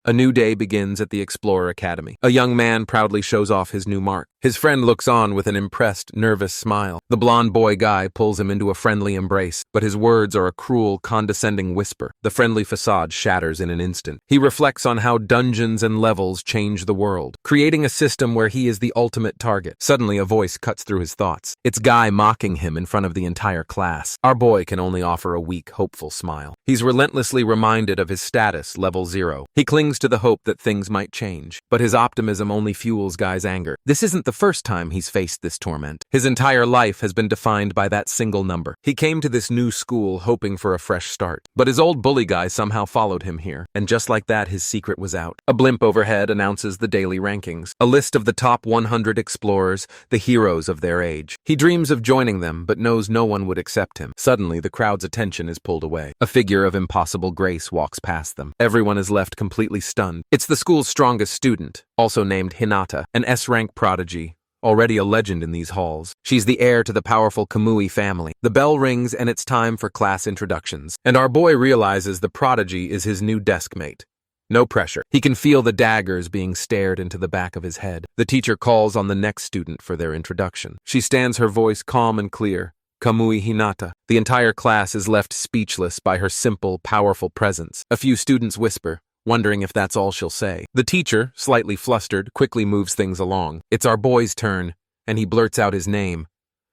A new day begins at the Explorer Academy. A young man proudly shows off his new mark. His friend looks on with an impressed, nervous smile. The blonde boy guy pulls him into a friendly embrace, but his words are a cruel, condescending whisper. The friendly facade shatters in an instant. He reflects on how dungeons and levels change the world, creating a system where he is the ultimate target. Suddenly, a voice cuts through his thoughts. It's Guy mocking him in front of the entire class. Our boy can only offer a weak, hopeful smile. He's relentlessly reminded of his status, level 0. He clings to the hope that things might change, but his optimism only fuels Guy's anger. This isn't the first time he's faced this torment. His entire life has been defined by that single number. He came to this new school hoping for a fresh start, but his old bully guy somehow followed him here, and just like that, his secret was out. A blimp overhead announces the daily rankings, a list of the top 100 explorers, the heroes of their age. He dreams of joining them, but knows no one would accept him. Suddenly, the crowd's attention is pulled away. A figure of impossible grace walks past them. Everyone is left completely stunned. It's the school's strongest student, also named Hinata, an S-rank prodigy, already a legend in these halls. She's the heir to the powerful Kamui family. The bell rings and it's time for class introductions. And our boy realizes the prodigy is his new desk mate. No pressure. He can feel the daggers being stared into the back of his head. The teacher calls on the next student for their introduction. She stands, her voice calm and clear. Kamui Hinata. The entire class is left speechless by her simple, powerful presence. A few students whisper, wondering if that's all she'll say. The teacher, slightly flustered, quickly moves things along. It's our boy's turn, and he blurts out his name.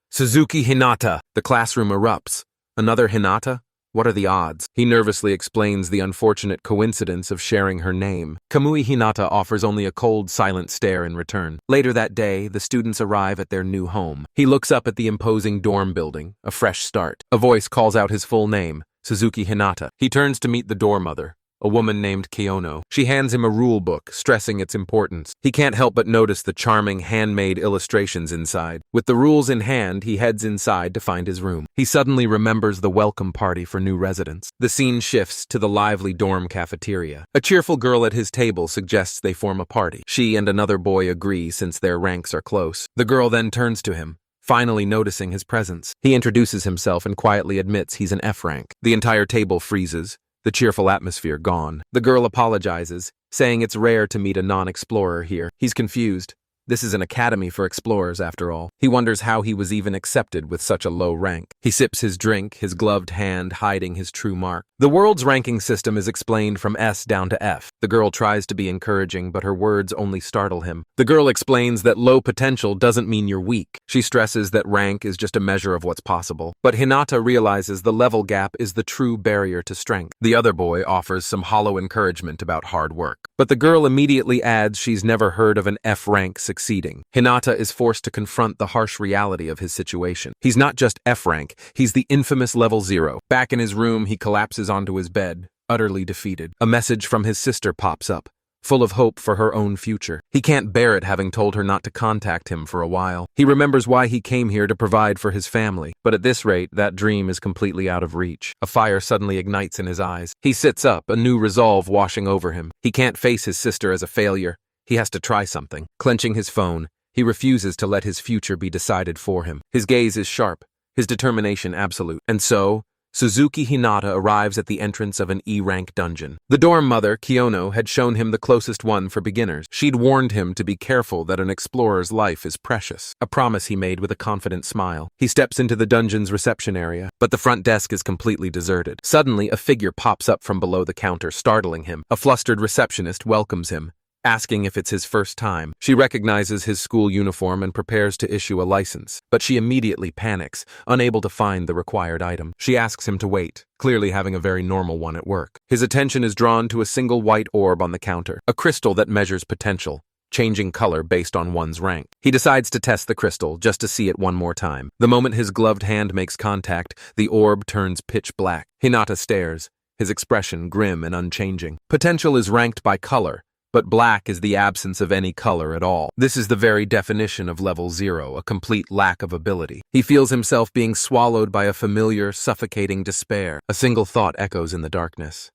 Suzuki Hinata. The classroom erupts. Another Hinata? What are the odds? He nervously explains the unfortunate coincidence of sharing her name. Kamui Hinata offers only a cold, silent stare in return. Later that day, the students arrive at their new home. He looks up at the imposing dorm building, a fresh start. A voice calls out his full name, Suzuki Hinata. He turns to meet the dorm mother, a woman named Kiyono. She hands him a rule book, stressing its importance. He can't help but notice the charming handmade illustrations inside. With the rules in hand, he heads inside to find his room. He suddenly remembers the welcome party for new residents. The scene shifts to the lively dorm cafeteria. A cheerful girl at his table suggests they form a party. She and another boy agree since their ranks are close. The girl then turns to him, finally noticing his presence. He introduces himself and quietly admits he's an F rank. The entire table freezes, the cheerful atmosphere gone. The girl apologizes, saying it's rare to meet a non-explorer here. He's confused. This is an academy for explorers, after all. He wonders how he was even accepted with such a low rank. He sips his drink, his gloved hand hiding his true mark. The world's ranking system is explained from S down to F. The girl tries to be encouraging, but her words only startle him. The girl explains that low potential doesn't mean you're weak. She stresses that rank is just a measure of what's possible. But Hinata realizes the level gap is the true barrier to strength. The other boy offers some hollow encouragement about hard work. But the girl immediately adds she's never heard of an F rank succeeding. Hinata is forced to confront the harsh reality of his situation. He's not just F rank, he's the infamous level 0. Back in his room, he collapses onto his bed, utterly defeated. A message from his sister pops up, full of hope for her own future. He can't bear it having told her not to contact him for a while. He remembers why he came here to provide for his family, but at this rate, that dream is completely out of reach. A fire suddenly ignites in his eyes. He sits up, a new resolve washing over him. He can't face his sister as a failure. He has to try something. Clenching his phone, he refuses to let his future be decided for him. His gaze is sharp, his determination absolute. And so, Suzuki Hinata arrives at the entrance of an E-rank dungeon. The dorm mother, Kiyono, had shown him the closest one for beginners. She'd warned him to be careful that an explorer's life is precious, a promise he made with a confident smile. He steps into the dungeon's reception area, but the front desk is completely deserted. Suddenly, a figure pops up from below the counter, startling him. A flustered receptionist welcomes him, asking if it's his first time. She recognizes his school uniform and prepares to issue a license, but she immediately panics, unable to find the required item. She asks him to wait, clearly having a very normal one at work. His attention is drawn to a single white orb on the counter, a crystal that measures potential, changing color based on one's rank. He decides to test the crystal, just to see it one more time. The moment his gloved hand makes contact, the orb turns pitch black. Hinata stares, his expression grim and unchanging. Potential is ranked by color, but black is the absence of any color at all. This is the very definition of level 0, a complete lack of ability. He feels himself being swallowed by a familiar, suffocating despair. A single thought echoes in the darkness.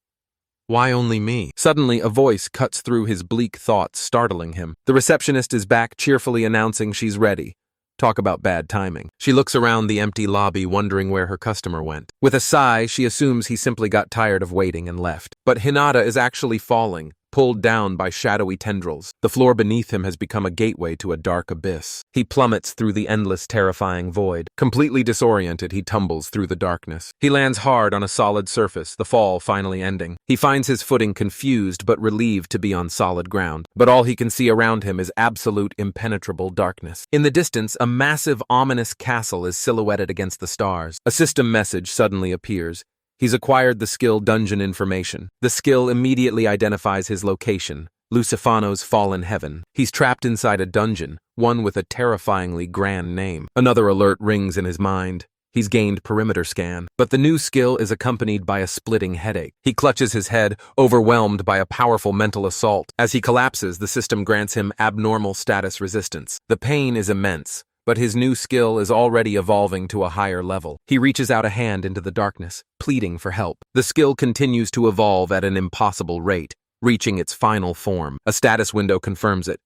Why only me? Suddenly, a voice cuts through his bleak thoughts, startling him. The receptionist is back, cheerfully announcing she's ready. Talk about bad timing. She looks around the empty lobby, wondering where her customer went. With a sigh, she assumes he simply got tired of waiting and left. But Hinata is actually falling, pulled down by shadowy tendrils. The floor beneath him has become a gateway to a dark abyss. He plummets through the endless, terrifying void. Completely disoriented, he tumbles through the darkness. He lands hard on a solid surface, the fall finally ending. He finds his footing confused but relieved to be on solid ground. But all he can see around him is absolute, impenetrable darkness. In the distance, a massive, ominous castle is silhouetted against the stars. A system message suddenly appears. He's acquired the skill Dungeon Information. The skill immediately identifies his location, Lucifano's fallen heaven. He's trapped inside a dungeon, one with a terrifyingly grand name. Another alert rings in his mind. He's gained perimeter scan, but the new skill is accompanied by a splitting headache. He clutches his head, overwhelmed by a powerful mental assault. As he collapses, the system grants him abnormal status resistance. The pain is immense, but his new skill is already evolving to a higher level. He reaches out a hand into the darkness, pleading for help. The skill continues to evolve at an impossible rate, reaching its final form. A status window confirms it.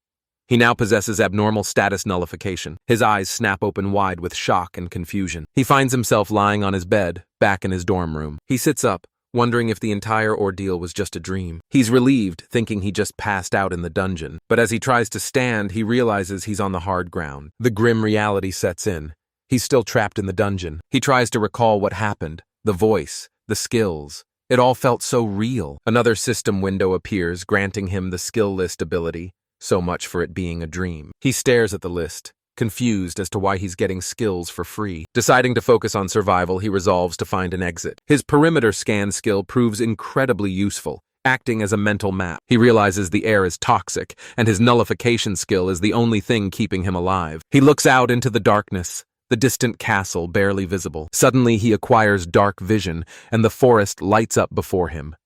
He now possesses abnormal status nullification. His eyes snap open wide with shock and confusion. He finds himself lying on his bed, back in his dorm room. He sits up, wondering if the entire ordeal was just a dream. He's relieved, thinking he just passed out in the dungeon. But as he tries to stand, he realizes he's on the hard ground. The grim reality sets in. He's still trapped in the dungeon. He tries to recall what happened, the voice, the skills. It all felt so real. Another system window appears, granting him the skill list ability. So much for it being a dream. He stares at the list, confused as to why he's getting skills for free. Deciding to focus on survival, he resolves to find an exit. His perimeter scan skill proves incredibly useful, acting as a mental map. He realizes the air is toxic, and his nullification skill is the only thing keeping him alive. He looks out into the darkness, the distant castle barely visible. Suddenly he acquires dark vision, and the forest lights up before him.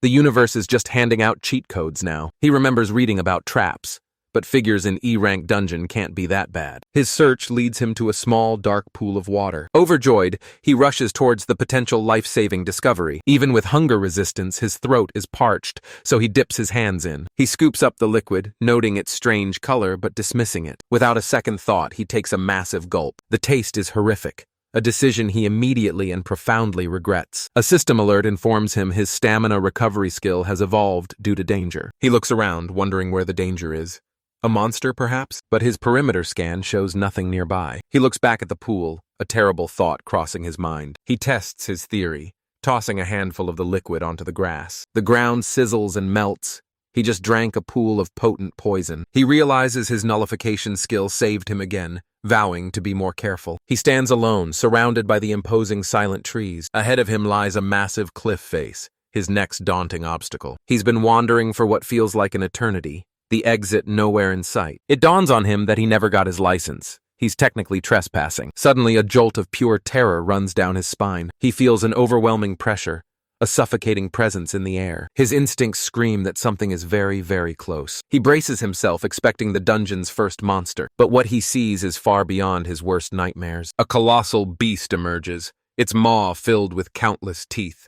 The universe is just handing out cheat codes now. He remembers reading about traps, but figures an E-rank dungeon can't be that bad. His search leads him to a small, dark pool of water. Overjoyed, he rushes towards the potential life-saving discovery. Even with hunger resistance, his throat is parched, so he dips his hands in. He scoops up the liquid, noting its strange color but dismissing it. Without a second thought, he takes a massive gulp. The taste is horrific, a decision he immediately and profoundly regrets. A system alert informs him his stamina recovery skill has evolved due to danger. He looks around, wondering where the danger is. A monster, perhaps? But his perimeter scan shows nothing nearby. He looks back at the pool, a terrible thought crossing his mind. He tests his theory, tossing a handful of the liquid onto the grass. The ground sizzles and melts. He just drank a pool of potent poison. He realizes his nullification skill saved him again, vowing to be more careful. He stands alone, surrounded by the imposing silent trees. Ahead of him lies a massive cliff face, his next daunting obstacle. He's been wandering for what feels like an eternity, the exit nowhere in sight. It dawns on him that he never got his license. He's technically trespassing. Suddenly, a jolt of pure terror runs down his spine. He feels an overwhelming pressure, a suffocating presence in the air. His instincts scream that something is very, very close. He braces himself, expecting the dungeon's first monster, but what he sees is far beyond his worst nightmares. A colossal beast emerges, its maw filled with countless teeth.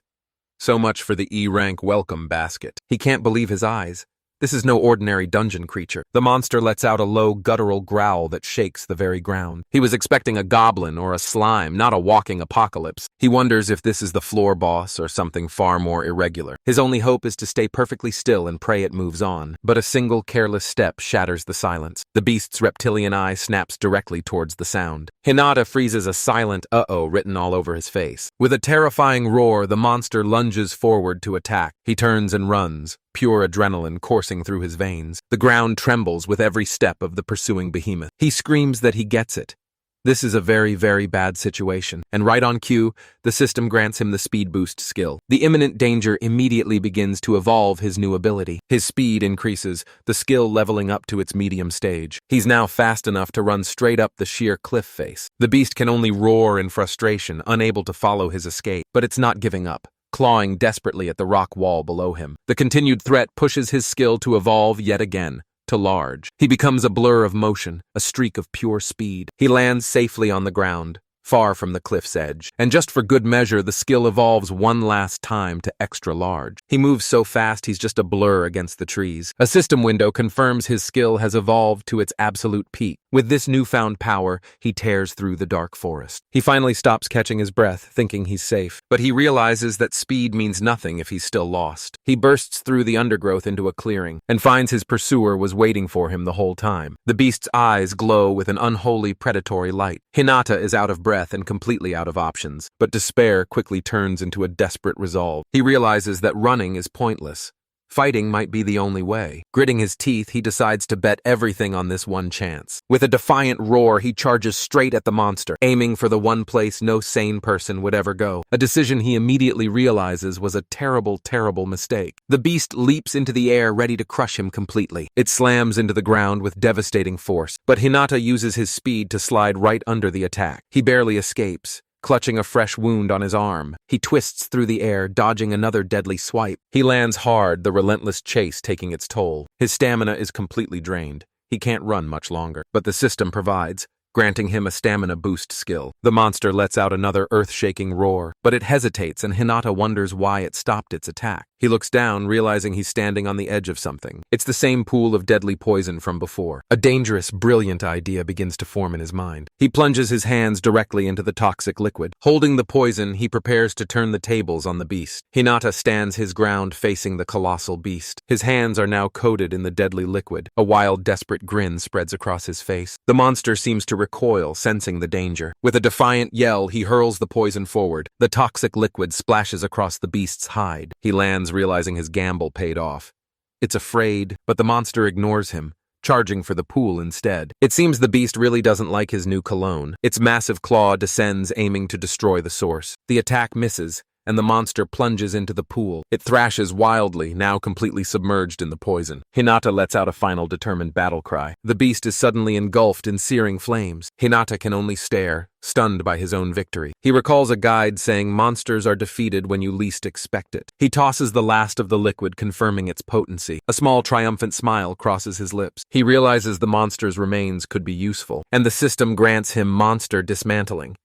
So much for the E-rank welcome basket. He can't believe his eyes. This is no ordinary dungeon creature. The monster lets out a low, guttural growl that shakes the very ground. He was expecting a goblin or a slime, not a walking apocalypse. He wonders if this is the floor boss or something far more irregular. His only hope is to stay perfectly still and pray it moves on. But a single careless step shatters the silence. The beast's reptilian eye snaps directly towards the sound. Hinata freezes a silent uh-oh written all over his face. With a terrifying roar, the monster lunges forward to attack. He turns and runs, pure adrenaline coursing through his veins. The ground trembles with every step of the pursuing behemoth. He screams that he gets it. This is a very, very bad situation, and right on cue, the system grants him the speed boost skill. The imminent danger immediately begins to evolve his new ability. His speed increases, the skill leveling up to its medium stage. He's now fast enough to run straight up the sheer cliff face. The beast can only roar in frustration, unable to follow his escape, but it's not giving up, clawing desperately at the rock wall below him. The continued threat pushes his skill to evolve yet again, to large. He becomes a blur of motion, a streak of pure speed. He lands safely on the ground, far from the cliff's edge, and just for good measure, the skill evolves one last time to extra large. He moves so fast he's just a blur against the trees. A system window confirms his skill has evolved to its absolute peak. With this newfound power, he tears through the dark forest. He finally stops catching his breath, thinking he's safe. But he realizes that speed means nothing if he's still lost. He bursts through the undergrowth into a clearing and finds his pursuer was waiting for him the whole time. The beast's eyes glow with an unholy predatory light. Hinata is out of breath and completely out of options, but despair quickly turns into a desperate resolve. He realizes that running is pointless. Fighting might be the only way. Gritting his teeth, he decides to bet everything on this one chance. With a defiant roar, he charges straight at the monster, aiming for the one place no sane person would ever go. A decision he immediately realizes was a terrible, terrible mistake. The beast leaps into the air, ready to crush him completely. It slams into the ground with devastating force, but Hinata uses his speed to slide right under the attack. He barely escapes. Clutching a fresh wound on his arm, he twists through the air, dodging another deadly swipe. He lands hard, the relentless chase taking its toll. His stamina is completely drained. He can't run much longer, but the system provides, granting him a stamina boost skill. The monster lets out another earth-shaking roar, but it hesitates and Hinata wonders why it stopped its attack. He looks down, realizing he's standing on the edge of something. It's the same pool of deadly poison from before. A dangerous, brilliant idea begins to form in his mind. He plunges his hands directly into the toxic liquid. Holding the poison, he prepares to turn the tables on the beast. Hinata stands his ground facing the colossal beast. His hands are now coated in the deadly liquid. A wild, desperate grin spreads across his face. The monster seems to recoil, sensing the danger. With a defiant yell, he hurls the poison forward. The toxic liquid splashes across the beast's hide. He lands, realizing his gamble paid off. It's afraid, but the monster ignores him, charging for the pool instead. It seems the beast really doesn't like his new cologne. Its massive claw descends, aiming to destroy the source. The attack misses, and the monster plunges into the pool. It thrashes wildly, now completely submerged in the poison. Hinata lets out a final determined battle cry. The beast is suddenly engulfed in searing flames. Hinata can only stare, stunned by his own victory. He recalls a guide saying monsters are defeated when you least expect it. He tosses the last of the liquid, confirming its potency. A small triumphant smile crosses his lips. He realizes the monster's remains could be useful, and the system grants him monster dismantling.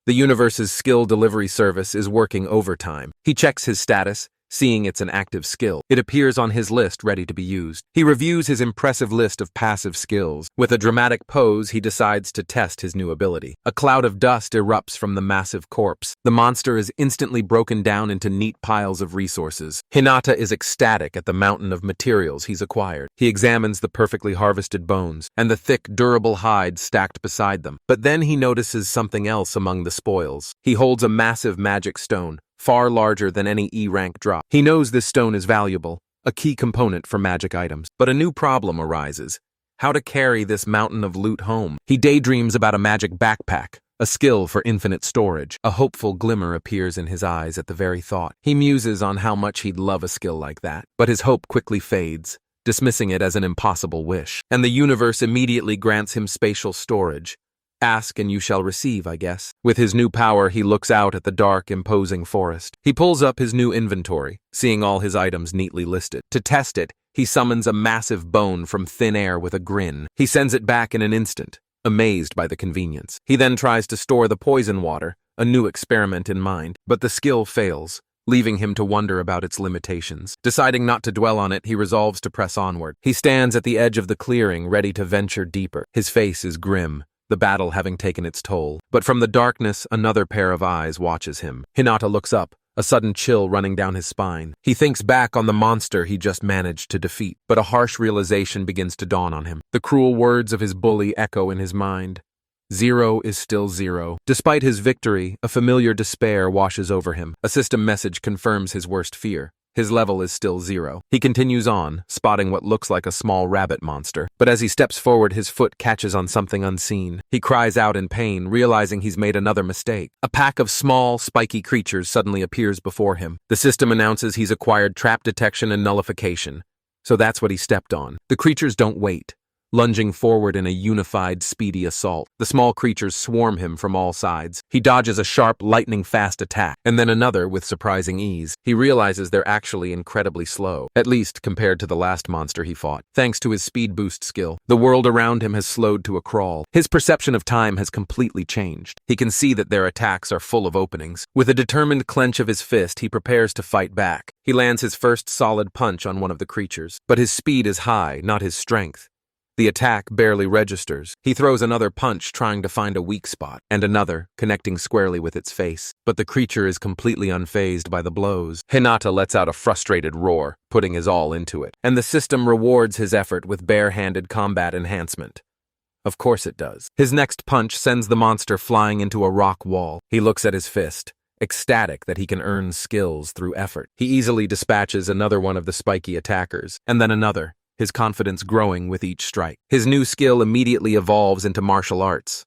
The universe's skill delivery service is working overtime. He checks his status, seeing it's an active skill. It appears on his list ready to be used. He reviews his impressive list of passive skills. With a dramatic pose, he decides to test his new ability. A cloud of dust erupts from the massive corpse. The monster is instantly broken down into neat piles of resources. Hinata is ecstatic at the mountain of materials he's acquired. He examines the perfectly harvested bones and the thick, durable hide stacked beside them. But then he notices something else among the spoils. He holds a massive magic stone, far larger than any E-rank drop. He knows this stone is valuable, a key component for magic items. But a new problem arises: how to carry this mountain of loot home. He daydreams about a magic backpack, a skill for infinite storage. A hopeful glimmer appears in his eyes at the very thought. He muses on how much he'd love a skill like that, but his hope quickly fades, dismissing it as an impossible wish. And the universe immediately grants him spatial storage. Ask and you shall receive, I guess. With his new power, he looks out at the dark, imposing forest. He pulls up his new inventory, seeing all his items neatly listed. To test it, he summons a massive bone from thin air with a grin. He sends it back in an instant, amazed by the convenience. He then tries to store the poison water, a new experiment in mind, but the skill fails, leaving him to wonder about its limitations. Deciding not to dwell on it, he resolves to press onward. He stands at the edge of the clearing, ready to venture deeper. His face is grim, the battle having taken its toll. But from the darkness, another pair of eyes watches him. Hinata looks up, a sudden chill running down his spine. He thinks back on the monster he just managed to defeat, but a harsh realization begins to dawn on him. The cruel words of his bully echo in his mind. Zero is still zero. Despite his victory, a familiar despair washes over him. A system message confirms his worst fear. His level is still 0. He continues on, spotting what looks like a small rabbit monster. But as he steps forward, his foot catches on something unseen. He cries out in pain, realizing he's made another mistake. A pack of small, spiky creatures suddenly appears before him. The system announces he's acquired trap detection and nullification. So that's what he stepped on. The creatures don't wait, lunging forward in a unified, speedy assault. The small creatures swarm him from all sides. He dodges a sharp, lightning-fast attack, and then another with surprising ease. He realizes they're actually incredibly slow, at least compared to the last monster he fought. Thanks to his speed boost skill, the world around him has slowed to a crawl. His perception of time has completely changed. He can see that their attacks are full of openings. With a determined clench of his fist, he prepares to fight back. He lands his first solid punch on one of the creatures, but his speed is high, not his strength. The attack barely registers. He throws another punch trying to find a weak spot, and another, connecting squarely with its face. But the creature is completely unfazed by the blows. Hinata lets out a frustrated roar, putting his all into it. And the system rewards his effort with bare-handed combat enhancement. Of course it does. His next punch sends the monster flying into a rock wall. He looks at his fist, ecstatic that he can earn skills through effort. He easily dispatches another one of the spiky attackers, and then another, his confidence growing with each strike. His new skill immediately evolves into martial arts.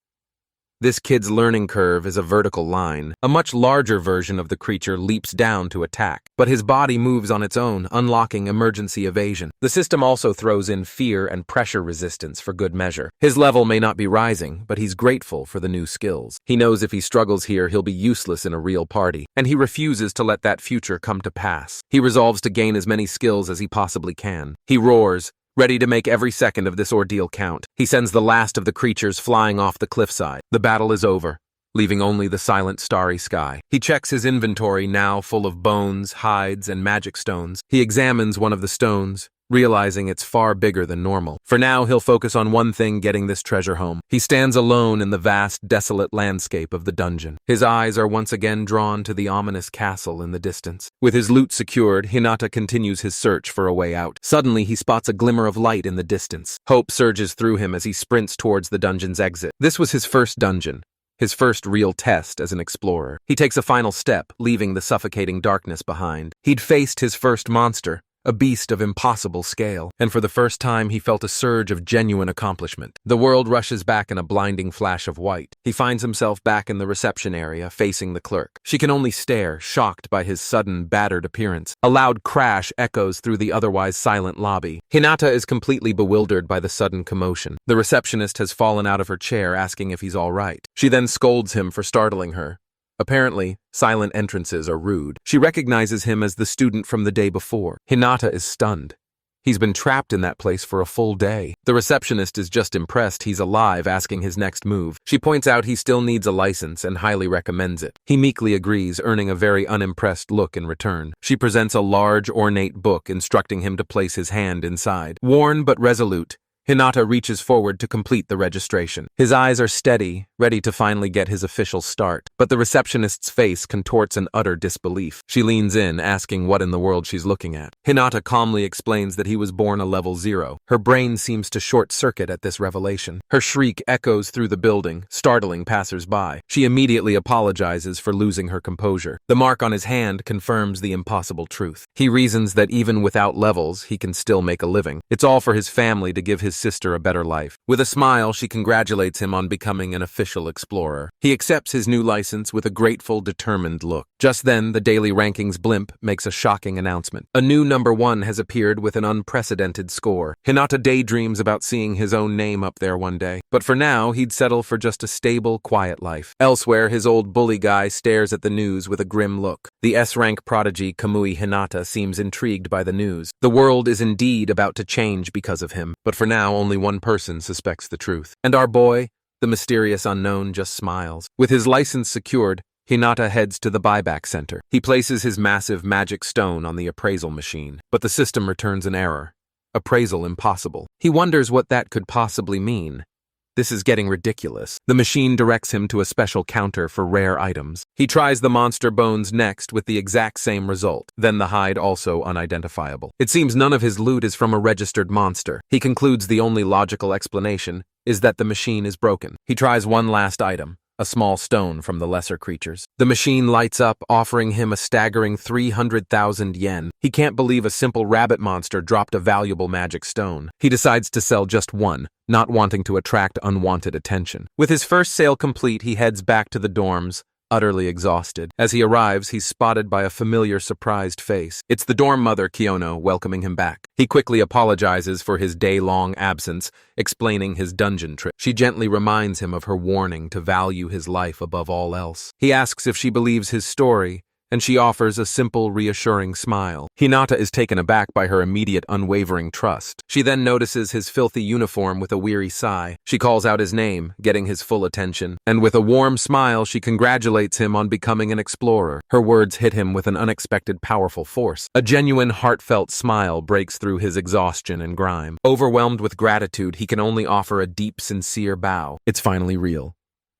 This kid's learning curve is a vertical line. A much larger version of the creature leaps down to attack, but his body moves on its own, unlocking emergency evasion. The system also throws in fear and pressure resistance for good measure. His level may not be rising, but he's grateful for the new skills. He knows if he struggles here, he'll be useless in a real party, and he refuses to let that future come to pass. He resolves to gain as many skills as he possibly can. He roars, ready to make every second of this ordeal count. He sends the last of the creatures flying off the cliffside. The battle is over, leaving only the silent starry sky. He checks his inventory, now full of bones, hides, and magic stones. He examines one of the stones, realizing it's far bigger than normal. For now, he'll focus on one thing: getting this treasure home. He stands alone in the vast, desolate landscape of the dungeon. His eyes are once again drawn to the ominous castle in the distance. With his loot secured, Hinata continues his search for a way out. Suddenly, he spots a glimmer of light in the distance. Hope surges through him as he sprints towards the dungeon's exit. This was his first dungeon, his first real test as an explorer. He takes a final step, leaving the suffocating darkness behind. He'd faced his first monster, a beast of impossible scale, and for the first time he felt a surge of genuine accomplishment. The world rushes back in a blinding flash of white. He finds himself back in the reception area, facing the clerk. She can only stare, shocked by his sudden, battered appearance. A loud crash echoes through the otherwise silent lobby. Hinata is completely bewildered by the sudden commotion. The receptionist has fallen out of her chair, asking if he's all right. She then scolds him for startling her. Apparently, silent entrances are rude. She recognizes him as the student from the day before. Hinata is stunned. He's been trapped in that place for a full day. The receptionist is just impressed he's alive, asking his next move. She points out he still needs a license and highly recommends it. He meekly agrees, earning a very unimpressed look in return. She presents a large, ornate book, instructing him to place his hand inside. Worn but resolute, Hinata reaches forward to complete the registration. His eyes are steady, ready to finally get his official start. But the receptionist's face contorts in utter disbelief. She leans in, asking what in the world she's looking at. Hinata calmly explains that he was born a level 0. Her brain seems to short-circuit at this revelation. Her shriek echoes through the building, startling passers-by. She immediately apologizes for losing her composure. The mark on his hand confirms the impossible truth. He reasons that even without levels, he can still make a living. It's all for his family to give his sister a better life. With a smile, she congratulates him on becoming an official explorer. He accepts his new license with a grateful, determined look. Just then, the daily rankings blimp makes a shocking announcement. A new number 1 has appeared with an unprecedented score. Hinata daydreams about seeing his own name up there one day. But for now, he'd settle for just a stable, quiet life. Elsewhere, his old bully guy stares at the news with a grim look. The S-rank prodigy Kamui Hinata seems intrigued by the news. The world is indeed about to change because of him. But for now, only one person suspects the truth. And our boy, the mysterious unknown, just smiles. With his license secured, Hinata heads to the buyback center. He places his massive magic stone on the appraisal machine, but the system returns an error. Appraisal impossible. He wonders what that could possibly mean. This is getting ridiculous. The machine directs him to a special counter for rare items. He tries the monster bones next with the exact same result, then the hide also unidentifiable. It seems none of his loot is from a registered monster. He concludes the only logical explanation is that the machine is broken. He tries one last item, a small stone from the lesser creatures. The machine lights up, offering him a staggering 300,000 yen. He can't believe a simple rabbit monster dropped a valuable magic stone. He decides to sell just one, not wanting to attract unwanted attention. With his first sale complete, he heads back to the dorms, utterly exhausted. As he arrives, he's spotted by a familiar, surprised face. It's the dorm mother, Kyono, welcoming him back. He quickly apologizes for his day-long absence, explaining his dungeon trip. She gently reminds him of her warning to value his life above all else. He asks if she believes his story, and she offers a simple, reassuring smile. Hinata is taken aback by her immediate, unwavering trust. She then notices his filthy uniform with a weary sigh. She calls out his name, getting his full attention, and with a warm smile, she congratulates him on becoming an explorer. Her words hit him with an unexpected, powerful force. A genuine, heartfelt smile breaks through his exhaustion and grime. Overwhelmed with gratitude, he can only offer a deep, sincere bow. It's finally real.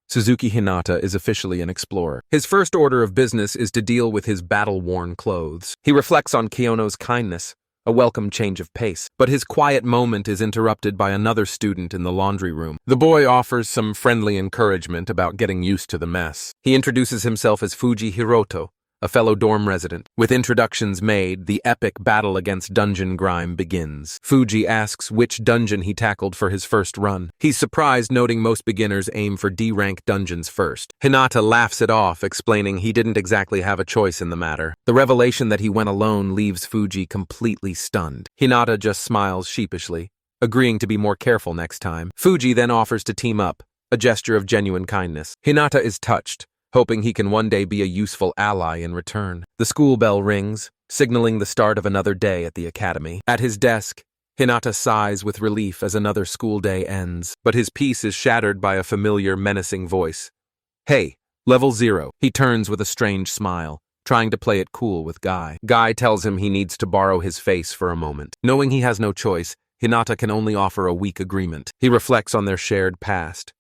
Suzuki Hinata is officially an explorer. His first order of business is to deal with his battle-worn clothes. He reflects on Kyono's kindness, a welcome change of pace, but his quiet moment is interrupted by another student in the laundry room. The boy offers some friendly encouragement about getting used to the mess. He introduces himself as Fuji Hiroto, a fellow dorm resident. With introductions made, the epic battle against dungeon grime begins. Fuji asks which dungeon he tackled for his first run. He's surprised, noting most beginners aim for D-rank dungeons first. Hinata laughs it off, explaining he didn't exactly have a choice in the matter. The revelation that he went alone leaves Fuji completely stunned. Hinata just smiles sheepishly, agreeing to be more careful next time. Fuji then offers to team up, a gesture of genuine kindness. Hinata is touched, hoping he can one day be a useful ally in return. The school bell rings, signaling the start of another day at the academy. At his desk, Hinata sighs with relief as another school day ends, but his peace is shattered by a familiar, menacing voice. "Hey, level 0. He turns with a strange smile, trying to play it cool with Guy. Guy tells him he needs to borrow his face for a moment. Knowing he has no choice, Hinata can only offer a weak agreement. He reflects on their shared past.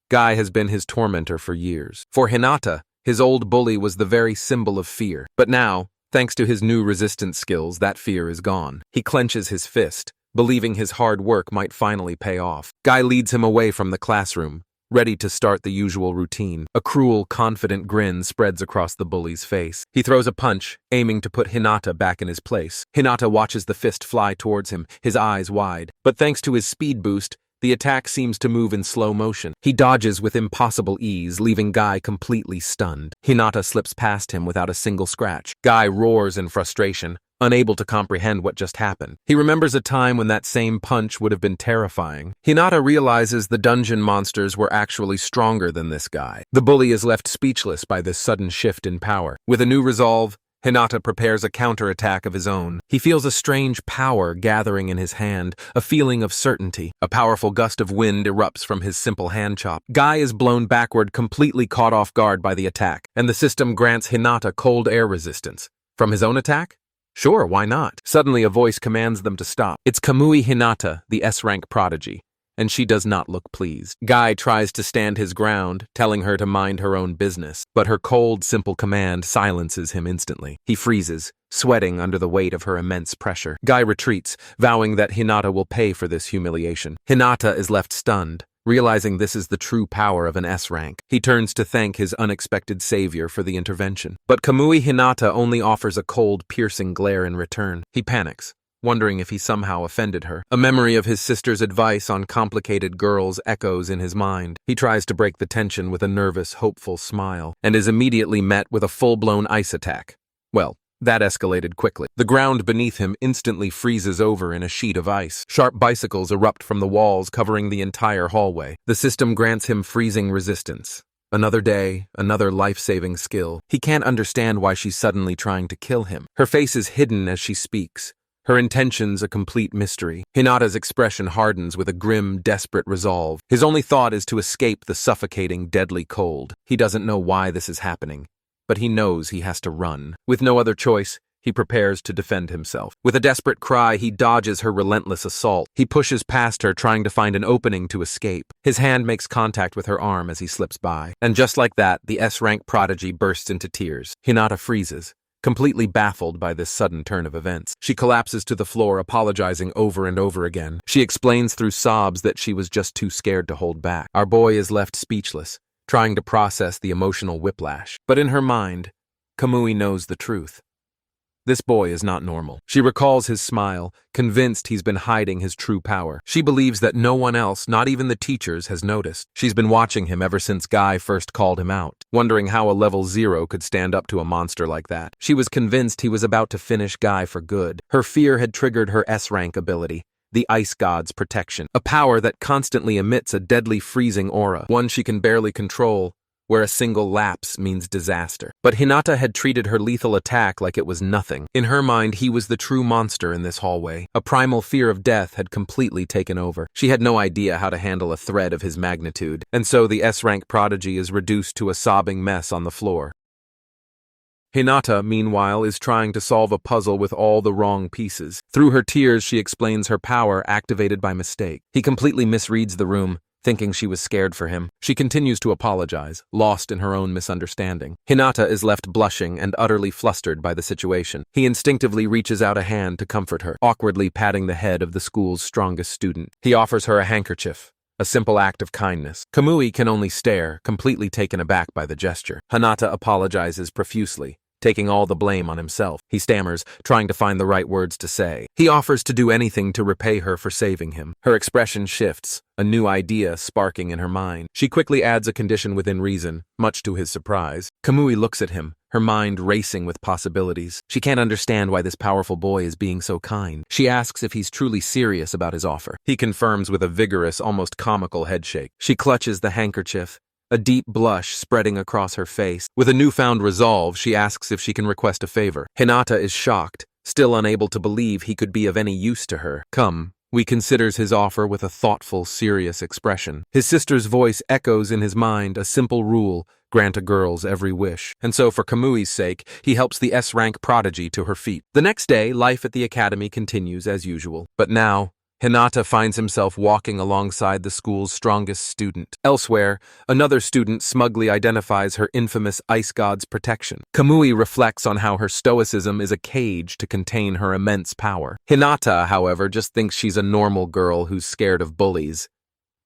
Guy has been his tormentor for years. For Hinata, his old bully was the very symbol of fear. But now, thanks to his new resistance skills, that fear is gone. He clenches his fist, believing his hard work might finally pay off. Guy leads him away from the classroom, ready to start the usual routine. A cruel, confident grin spreads across the bully's face. He throws a punch, aiming to put Hinata back in his place. Hinata watches the fist fly towards him, his eyes wide. But thanks to his speed boost, the attack seems to move in slow motion. He dodges with impossible ease, leaving Guy completely stunned. Hinata slips past him without a single scratch. Guy roars in frustration, unable to comprehend what just happened. He remembers a time when that same punch would have been terrifying. Hinata realizes the dungeon monsters were actually stronger than this guy. The bully is left speechless by this sudden shift in power. With a new resolve, Hinata prepares a counterattack of his own. He feels a strange power gathering in his hand, a feeling of certainty. A powerful gust of wind erupts from his simple hand chop. Guy is blown backward, completely caught off guard by the attack, and the system grants Hinata cold air resistance. From his own attack? Sure, why not? Suddenly a voice commands them to stop. It's Kamui Hinata, the S-rank Prodigy, and she does not look pleased. Guy tries to stand his ground, telling her to mind her own business, but her cold, simple command silences him instantly. He freezes, sweating under the weight of her immense pressure. Guy retreats, vowing that Hinata will pay for this humiliation. Hinata is left stunned, realizing this is the true power of an S-rank. He turns to thank his unexpected savior for the intervention. But Kamui Hinata only offers a cold, piercing glare in return. He panics, wondering if he somehow offended her. A memory of his sister's advice on complicated girls echoes in his mind. He tries to break the tension with a nervous, hopeful smile, and is immediately met with a full-blown ice attack. Well, that escalated quickly. The ground beneath him instantly freezes over in a sheet of ice. Sharp bicycles erupt from the walls, covering the entire hallway. The system grants him freezing resistance. Another day, another life-saving skill. He can't understand why she's suddenly trying to kill him. Her face is hidden as she speaks, her intentions a complete mystery. Hinata's expression hardens with a grim, desperate resolve. His only thought is to escape the suffocating, deadly cold. He doesn't know why this is happening, but he knows he has to run. With no other choice, he prepares to defend himself. With a desperate cry, he dodges her relentless assault. He pushes past her, trying to find an opening to escape. His hand makes contact with her arm as he slips by. And just like that, the S-rank Prodigy bursts into tears. Hinata freezes, completely baffled by this sudden turn of events. She collapses to the floor, apologizing over and over again. She explains through sobs that she was just too scared to hold back. Our boy is left speechless, trying to process the emotional whiplash. But in her mind, Kamui knows the truth. This boy is not normal. She recalls his smile, convinced he's been hiding his true power. She believes that no one else, not even the teachers, has noticed. She's been watching him ever since Guy first called him out, wondering how a level 0 could stand up to a monster like that. She was convinced he was about to finish Guy for good. Her fear had triggered her S-rank ability, the Ice God's protection, a power that constantly emits a deadly freezing aura, one she can barely control, where a single lapse means disaster. But Hinata had treated her lethal attack like it was nothing. In her mind, he was the true monster in this hallway. A primal fear of death had completely taken over. She had no idea how to handle a threat of his magnitude, and so the S-rank prodigy is reduced to a sobbing mess on the floor. Hinata, meanwhile, is trying to solve a puzzle with all the wrong pieces. Through her tears, she explains her power activated by mistake. He completely misreads the room, thinking she was scared for him. She continues to apologize, lost in her own misunderstanding. Hinata is left blushing and utterly flustered by the situation. He instinctively reaches out a hand to comfort her, awkwardly patting the head of the school's strongest student. He offers her a handkerchief, a simple act of kindness. Kamui can only stare, completely taken aback by the gesture. Hinata apologizes profusely, taking all the blame on himself. He stammers, trying to find the right words to say. He offers to do anything to repay her for saving him. Her expression shifts, a new idea sparking in her mind. She quickly adds a condition within reason, much to his surprise. Kamui looks at him, her mind racing with possibilities. She can't understand why this powerful boy is being so kind. She asks if he's truly serious about his offer. He confirms with a vigorous, almost comical headshake. She clutches the handkerchief, a deep blush spreading across her face. With a newfound resolve, she asks if she can request a favor. Hinata is shocked, still unable to believe he could be of any use to her. Come. We considers his offer with a thoughtful, serious expression. His sister's voice echoes in his mind, a simple rule: grant a girl's every wish. And so, for Kamui's sake, he helps the S-rank prodigy to her feet. The next day, life at the academy continues as usual. But now, Hinata finds himself walking alongside the school's strongest student. Elsewhere, another student smugly identifies her infamous ice god's protection. Kamui reflects on how her stoicism is a cage to contain her immense power. Hinata, however, just thinks she's a normal girl who's scared of bullies.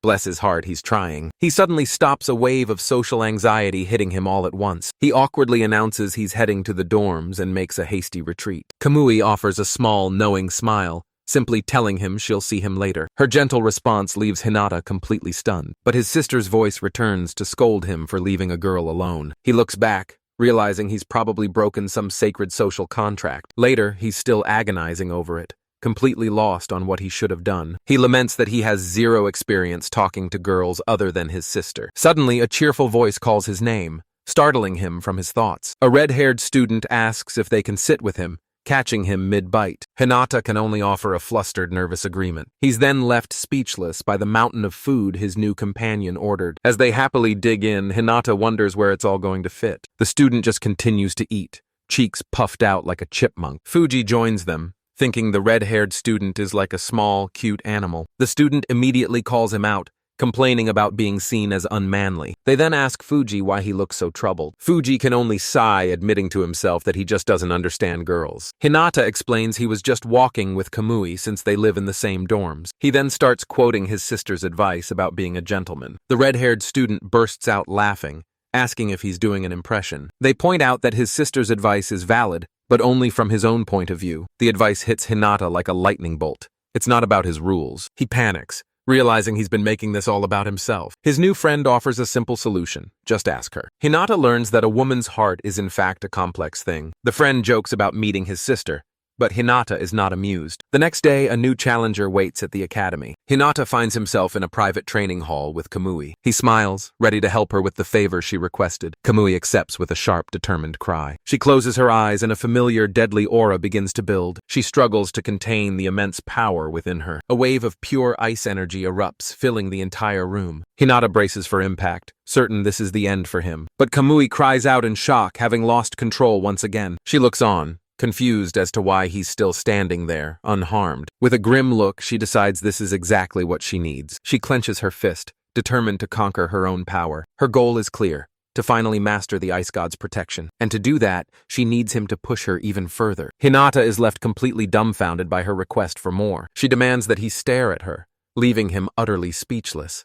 Bless his heart, he's trying. He suddenly stops a wave of social anxiety hitting him all at once. He awkwardly announces he's heading to the dorms and makes a hasty retreat. Kamui offers a small, knowing smile, simply telling him she'll see him later. Her gentle response leaves Hinata completely stunned, but his sister's voice returns to scold him for leaving a girl alone. He looks back, realizing he's probably broken some sacred social contract. Later, he's still agonizing over it, completely lost on what he should have done. He laments that he has zero experience talking to girls other than his sister. Suddenly, a cheerful voice calls his name, startling him from his thoughts. A red-haired student asks if they can sit with him, catching him mid-bite. Hinata can only offer a flustered, nervous agreement. He's then left speechless by the mountain of food his new companion ordered. As they happily dig in, Hinata wonders where it's all going to fit. The student just continues to eat, cheeks puffed out like a chipmunk. Fuji joins them, thinking the red-haired student is like a small, cute animal. The student immediately calls him out, complaining about being seen as unmanly. They then ask Fuji why he looks so troubled. Fuji can only sigh, admitting to himself that he just doesn't understand girls. Hinata explains he was just walking with Kamui since they live in the same dorms. He then starts quoting his sister's advice about being a gentleman. The red-haired student bursts out laughing, asking if he's doing an impression. They point out that his sister's advice is valid, but only from his own point of view. The advice hits Hinata like a lightning bolt. It's not about his rules. He panics, realizing he's been making this all about himself. His new friend offers a simple solution: just ask her. Hinata learns that a woman's heart is in fact a complex thing. The friend jokes about meeting his sister, but Hinata is not amused. The next day, a new challenger waits at the academy. Hinata finds himself in a private training hall with Kamui. He smiles, ready to help her with the favor she requested. Kamui accepts with a sharp, determined cry. She closes her eyes and a familiar, deadly aura begins to build. She struggles to contain the immense power within her. A wave of pure ice energy erupts, filling the entire room. Hinata braces for impact, certain this is the end for him. But Kamui cries out in shock, having lost control once again. She looks on, confused as to why he's still standing there, unharmed. With a grim look, she decides this is exactly what she needs. She clenches her fist, determined to conquer her own power. Her goal is clear: to finally master the ice god's protection. And to do that, she needs him to push her even further. Hinata is left completely dumbfounded by her request for more. She demands that he stare at her, leaving him utterly speechless.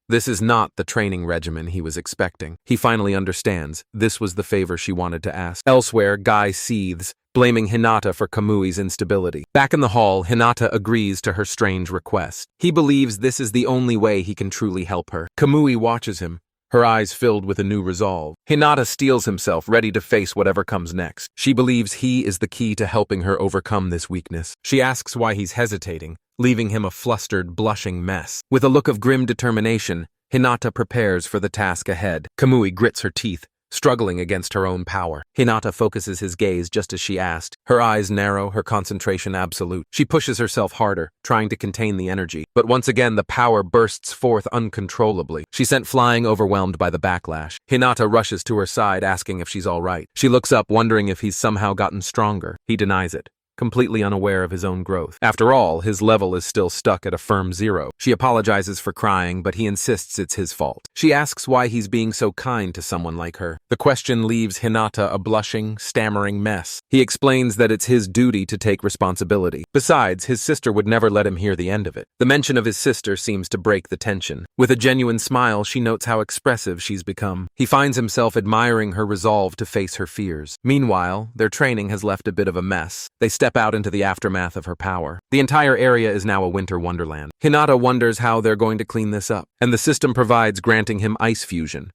This is not the training regimen he was expecting. He finally understands this was the favor she wanted to ask. Elsewhere, Guy seethes, blaming Hinata for Kamui's instability. Back in the hall, Hinata agrees to her strange request. He believes this is the only way he can truly help her. Kamui watches him, her eyes filled with a new resolve. Hinata steels himself, ready to face whatever comes next. She believes he is the key to helping her overcome this weakness. She asks why he's hesitating, leaving him a flustered, blushing mess. With a look of grim determination, Hinata prepares for the task ahead. Kamui grits her teeth, struggling against her own power. Hinata focuses his gaze just as she asked. Her eyes narrow, her concentration absolute. She pushes herself harder, trying to contain the energy. But once again, the power bursts forth uncontrollably. She's sent flying, overwhelmed by the backlash. Hinata rushes to her side, asking if she's all right. She looks up, wondering if he's somehow gotten stronger. He denies it, completely unaware of his own growth. After all, his level is still stuck at a firm 0. She apologizes for crying, but he insists it's his fault. She asks why he's being so kind to someone like her. The question leaves Hinata a blushing, stammering mess. He explains that it's his duty to take responsibility. Besides, his sister would never let him hear the end of it. The mention of his sister seems to break the tension. With a genuine smile, she notes how expressive she's become. He finds himself admiring her resolve to face her fears. Meanwhile, their training has left a bit of a mess. They step out into the aftermath of her power. The entire area is now a winter wonderland. Hinata wonders how they're going to clean this up, and the system provides, granting him ice fusion.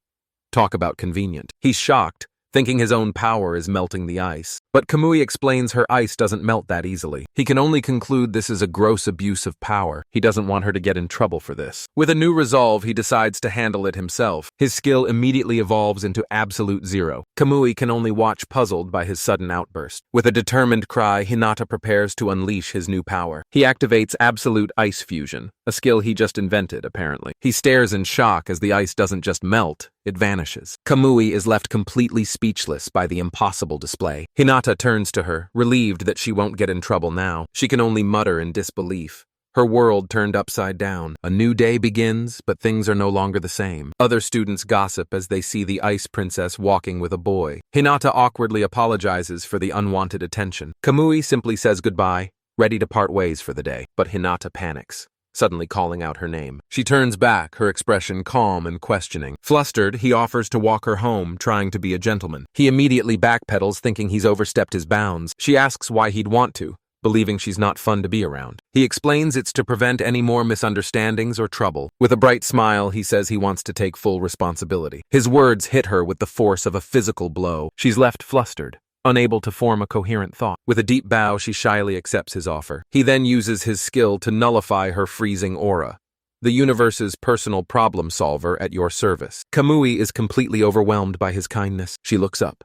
Talk about convenient. He's shocked, thinking his own power is melting the ice. But Kamui explains her ice doesn't melt that easily. He can only conclude this is a gross abuse of power. He doesn't want her to get in trouble for this. With a new resolve, he decides to handle it himself. His skill immediately evolves into absolute 0. Kamui can only watch, puzzled by his sudden outburst. With a determined cry, Hinata prepares to unleash his new power. He activates absolute ice fusion, a skill he just invented, apparently. He stares in shock as the ice doesn't just melt, it vanishes. Kamui is left completely speechless by the impossible display. Hinata turns to her, relieved that she won't get in trouble now. She can only mutter in disbelief. Her world turned upside down. A new day begins, but things are no longer the same. Other students gossip as they see the ice princess walking with a boy. Hinata awkwardly apologizes for the unwanted attention. Kamui simply says goodbye, ready to part ways for the day. But Hinata panics, suddenly calling out her name. She turns back, her expression calm and questioning. Flustered, he offers to walk her home, trying to be a gentleman. He immediately backpedals, thinking he's overstepped his bounds. She asks why he'd want to, believing she's not fun to be around. He explains it's to prevent any more misunderstandings or trouble. With a bright smile, he says he wants to take full responsibility. His words hit her with the force of a physical blow. She's left flustered, unable to form a coherent thought. With a deep bow, she shyly accepts his offer. He then uses his skill to nullify her freezing aura. The universe's personal problem solver at your service. Kamui is completely overwhelmed by his kindness. She looks up,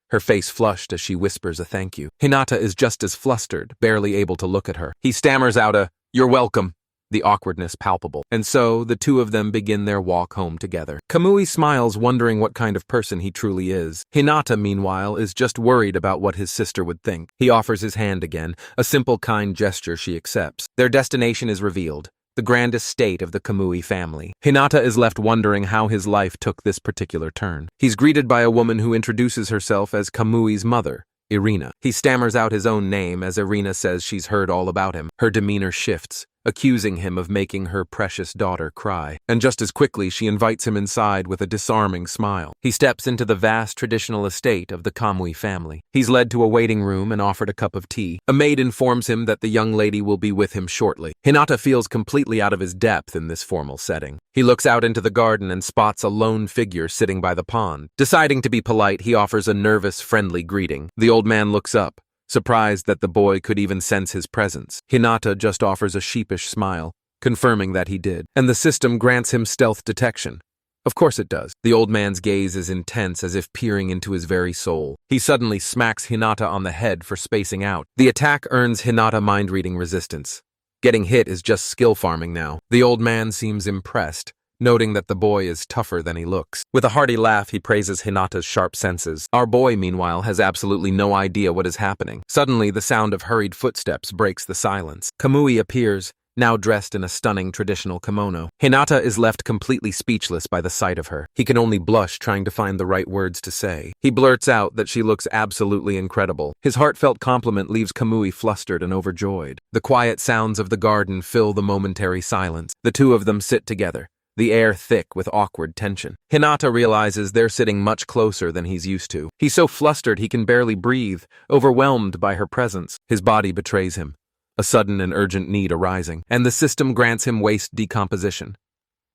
her face flushed as she whispers a thank you. Hinata is just as flustered, barely able to look at her. He stammers out a, "You're welcome," the awkwardness palpable. And so, the two of them begin their walk home together. Kamui smiles, wondering what kind of person he truly is. Hinata, meanwhile, is just worried about what his sister would think. He offers his hand again, a simple kind gesture she accepts. Their destination is revealed, the grand estate of the Kamui family. Hinata is left wondering how his life took this particular turn. He's greeted by a woman who introduces herself as Kamui's mother, Irina. He stammers out his own name as Irina says she's heard all about him. Her demeanor shifts, accusing him of making her precious daughter cry. And just as quickly, she invites him inside with a disarming smile. He steps into the vast traditional estate of the Kamui family. He's led to a waiting room and offered a cup of tea. A maid informs him that the young lady will be with him shortly. Hinata feels completely out of his depth in this formal setting. He looks out into the garden and spots a lone figure sitting by the pond. Deciding to be polite, he offers a nervous, friendly greeting. The old man looks up, surprised that the boy could even sense his presence. Hinata just offers a sheepish smile, confirming that he did, and the system grants him stealth detection. Of course it does. The old man's gaze is intense, as if peering into his very soul. He suddenly smacks Hinata on the head for spacing out. The attack earns Hinata mind-reading resistance. Getting hit is just skill farming now. The old man seems impressed, noting that the boy is tougher than he looks. With a hearty laugh, he praises Hinata's sharp senses. Our boy, meanwhile, has absolutely no idea what is happening. Suddenly, the sound of hurried footsteps breaks the silence. Kamui appears, now dressed in a stunning traditional kimono. Hinata is left completely speechless by the sight of her. He can only blush, trying to find the right words to say. He blurts out that she looks absolutely incredible. His heartfelt compliment leaves Kamui flustered and overjoyed. The quiet sounds of the garden fill the momentary silence. The two of them sit together, the air thick with awkward tension. Hinata realizes they're sitting much closer than he's used to. He's so flustered he can barely breathe, overwhelmed by her presence. His body betrays him, a sudden and urgent need arising, and the system grants him waste decomposition.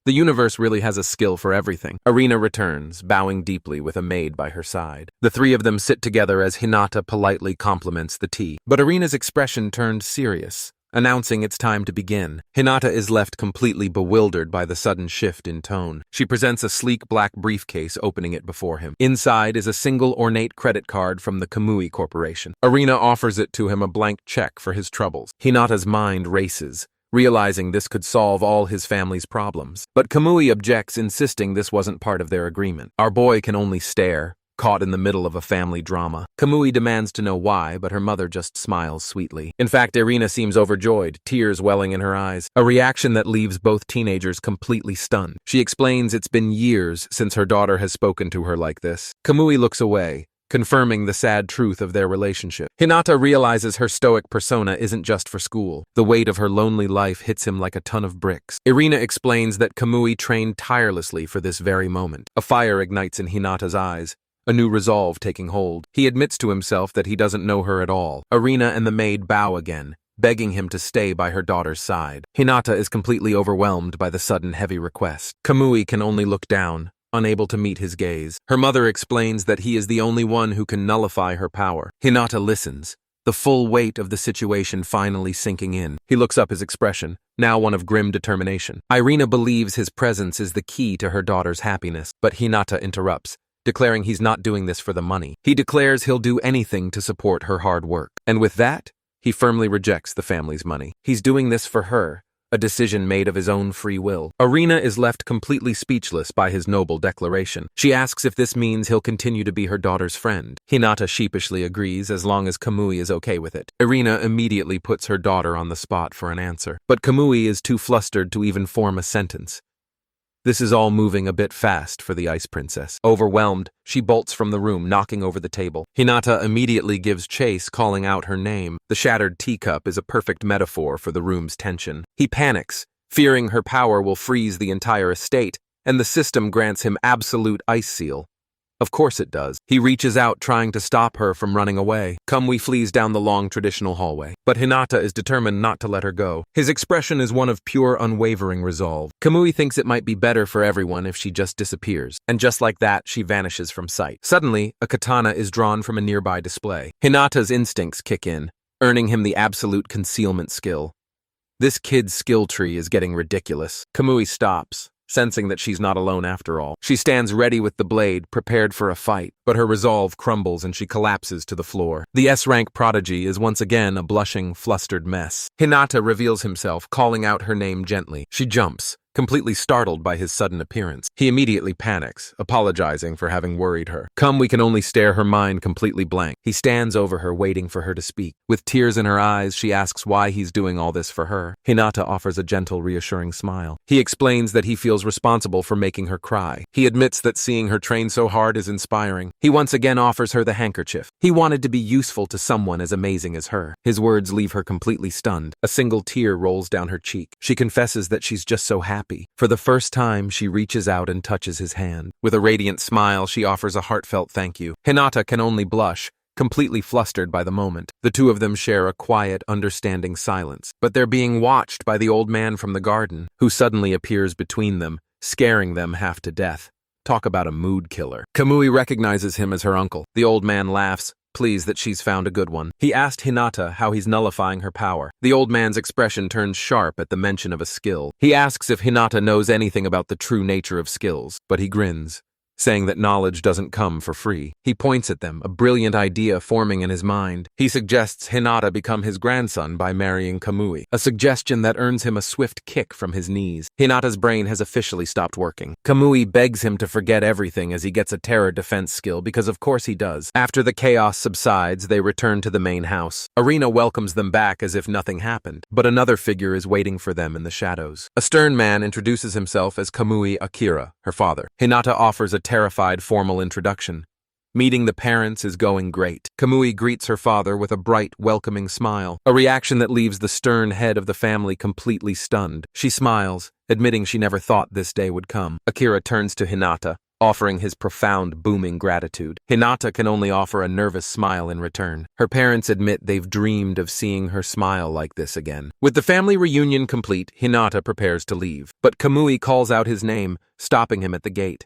The universe really has a skill for everything. Irina returns, bowing deeply with a maid by her side. The three of them sit together as Hinata politely compliments the tea. But Irina's expression turned serious, announcing it's time to begin. Hinata is left completely bewildered by the sudden shift in tone. She presents a sleek black briefcase, opening it before him. Inside is a single ornate credit card from the Kamui Corporation. Arena offers it to him, a blank check for his troubles. Hinata's mind races, realizing this could solve all his family's problems. But Kamui objects, insisting this wasn't part of their agreement. Our boy can only stare, caught in the middle of a family drama. Kamui demands to know why, but her mother just smiles sweetly. In fact, Irina seems overjoyed, tears welling in her eyes, a reaction that leaves both teenagers completely stunned. She explains it's been years since her daughter has spoken to her like this. Kamui looks away, confirming the sad truth of their relationship. Hinata realizes her stoic persona isn't just for school. The weight of her lonely life hits him like a ton of bricks. Irina explains that Kamui trained tirelessly for this very moment. A fire ignites in Hinata's eyes, a new resolve taking hold. He admits to himself that he doesn't know her at all. Irina and the maid bow again, begging him to stay by her daughter's side. Hinata is completely overwhelmed by the sudden heavy request. Kamui can only look down, unable to meet his gaze. Her mother explains that he is the only one who can nullify her power. Hinata listens, the full weight of the situation finally sinking in. He looks up, his expression, now one of grim determination. Irina believes his presence is the key to her daughter's happiness, but Hinata interrupts, declaring he's not doing this for the money. He declares he'll do anything to support her hard work. And with that, he firmly rejects the family's money. He's doing this for her, a decision made of his own free will. Irina is left completely speechless by his noble declaration. She asks if this means he'll continue to be her daughter's friend. Hinata sheepishly agrees, as long as Kamui is okay with it. Irina immediately puts her daughter on the spot for an answer, but Kamui is too flustered to even form a sentence. This is all moving a bit fast for the ice princess. Overwhelmed, she bolts from the room, knocking over the table. Hinata immediately gives chase, calling out her name. The shattered teacup is a perfect metaphor for the room's tension. He panics, fearing her power will freeze the entire estate, and the system grants him absolute ice seal. Of course it does. He reaches out, trying to stop her from running away. Kamui flees down the long traditional hallway, but Hinata is determined not to let her go. His expression is one of pure, unwavering resolve. Kamui thinks it might be better for everyone if she just disappears, and just like that, she vanishes from sight. Suddenly, a katana is drawn from a nearby display. Hinata's instincts kick in, earning him the absolute concealment skill. This kid's skill tree is getting ridiculous. Kamui stops, sensing that she's not alone after all. She stands ready with the blade, prepared for a fight, but her resolve crumbles and she collapses to the floor. The S-rank Prodigy is once again a blushing, flustered mess. Hinata reveals himself, calling out her name gently. She jumps, completely startled by his sudden appearance. He immediately panics, apologizing for having worried her. We can only stare, her mind completely blank. He stands over her, waiting for her to speak. With tears in her eyes, she asks why he's doing all this for her. Hinata offers a gentle, reassuring smile. He explains that he feels responsible for making her cry. He admits that seeing her train so hard is inspiring. He once again offers her the handkerchief. He wanted to be useful to someone as amazing as her. His words leave her completely stunned. A single tear rolls down her cheek. She confesses that she's just so happy. For the first time, she reaches out and touches his hand. With a radiant smile, she offers a heartfelt thank you. Hinata can only blush, completely flustered by the moment. The two of them share a quiet, understanding silence, but they're being watched by the old man from the garden, who suddenly appears between them, scaring them half to death. Talk about a mood killer. Kamui recognizes him as her uncle. The old man laughs, pleased that she's found a good one. He asked Hinata how he's nullifying her power. The old man's expression turns sharp at the mention of a skill. He asks if Hinata knows anything about the true nature of skills, but he grins, saying that knowledge doesn't come for free. He points at them, a brilliant idea forming in his mind. He suggests Hinata become his grandson by marrying Kamui, a suggestion that earns him a swift kick from his knees. Hinata's brain has officially stopped working. Kamui begs him to forget everything as he gets a terror defense skill, because of course he does. After the chaos subsides, they return to the main house. Irina welcomes them back as if nothing happened, but another figure is waiting for them in the shadows. A stern man introduces himself as Kamui Akira, her father. Hinata offers a terrified formal introduction. Meeting the parents is going great. Kamui greets her father with a bright, welcoming smile, a reaction that leaves the stern head of the family completely stunned. She smiles, admitting she never thought this day would come. Akira turns to Hinata, offering his profound, booming gratitude. Hinata can only offer a nervous smile in return. Her parents admit they've dreamed of seeing her smile like this again. With the family reunion complete, Hinata prepares to leave, but Kamui calls out his name, stopping him at the gate.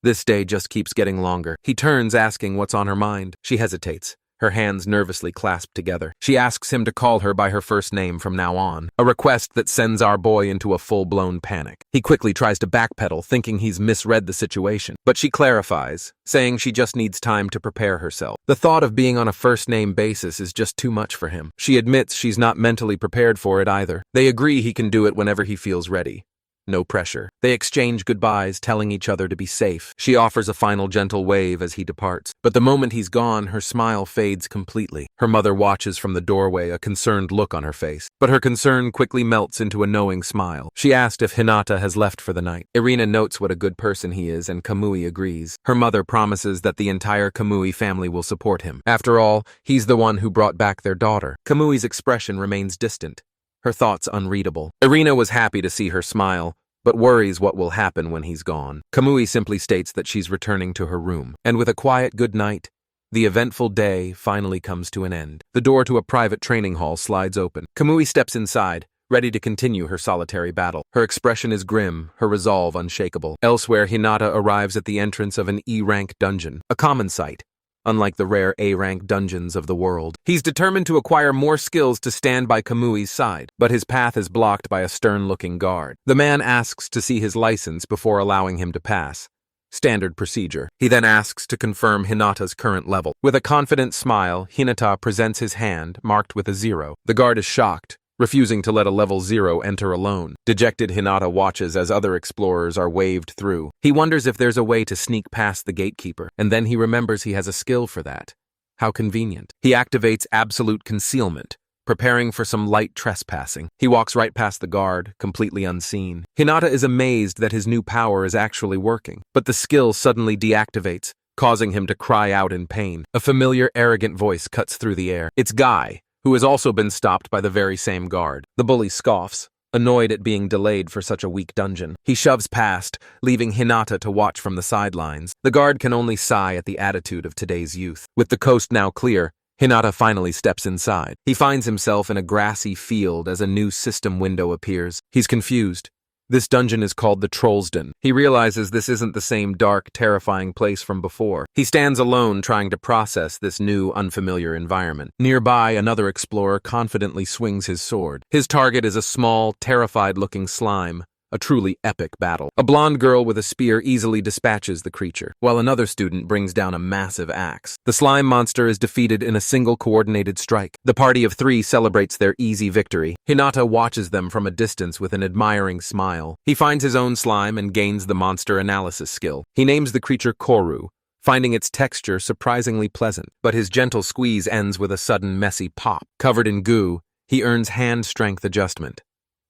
This day just keeps getting longer. He turns, asking what's on her mind. She hesitates, her hands nervously clasped together. She asks him to call her by her first name from now on, a request that sends our boy into a full-blown panic. He quickly tries to backpedal, thinking he's misread the situation, but she clarifies, saying she just needs time to prepare herself. The thought of being on a first-name basis is just too much for him. She admits she's not mentally prepared for it either. They agree he can do it whenever he feels ready. No pressure. They exchange goodbyes, telling each other to be safe. She offers a final gentle wave as he departs. But the moment he's gone, her smile fades completely. Her mother watches from the doorway, a concerned look on her face. But her concern quickly melts into a knowing smile. She asked if Hinata has left for the night. Irina notes what a good person he is, and Kamui agrees. Her mother promises that the entire Kamui family will support him. After all, he's the one who brought back their daughter. Kamui's expression remains distant, her thoughts unreadable. Irina was happy to see her smile, but worries what will happen when he's gone. Kamui simply states that she's returning to her room, and with a quiet good night, the eventful day finally comes to an end. The door to a private training hall slides open. Kamui steps inside, ready to continue her solitary battle. Her expression is grim, her resolve unshakable. Elsewhere, Hinata arrives at the entrance of an E-rank dungeon, a common sight, unlike the rare A-rank dungeons of the world. He's determined to acquire more skills to stand by Kamui's side, but his path is blocked by a stern-looking guard. The man asks to see his license before allowing him to pass. Standard procedure. He then asks to confirm Hinata's current level. With a confident smile, Hinata presents his hand, marked with a 0. The guard is shocked, refusing to let a level 0 enter alone. Dejected, Hinata watches as other explorers are waved through. He wonders if there's a way to sneak past the gatekeeper, and then he remembers he has a skill for that. How convenient. He activates absolute concealment, preparing for some light trespassing. He walks right past the guard, completely unseen. Hinata is amazed that his new power is actually working, but the skill suddenly deactivates, causing him to cry out in pain. A familiar, arrogant voice cuts through the air. It's Guy, who has also been stopped by the very same guard. The bully scoffs, annoyed at being delayed for such a weak dungeon. He shoves past, leaving Hinata to watch from the sidelines. The guard can only sigh at the attitude of today's youth. With the coast now clear, Hinata finally steps inside. He finds himself in a grassy field as a new system window appears. He's confused. This dungeon is called the Troll's Den. He realizes this isn't the same dark, terrifying place from before. He stands alone trying to process this new, unfamiliar environment. Nearby, another explorer confidently swings his sword. His target is a small, terrified-looking slime. A truly epic battle. A blonde girl with a spear easily dispatches the creature, while another student brings down a massive axe. The slime monster is defeated in a single coordinated strike. The party of 3 celebrates their easy victory. Hinata watches them from a distance with an admiring smile. He finds his own slime and gains the monster analysis skill. He names the creature Koru, finding its texture surprisingly pleasant, but his gentle squeeze ends with a sudden messy pop. Covered in goo, he earns hand strength adjustment.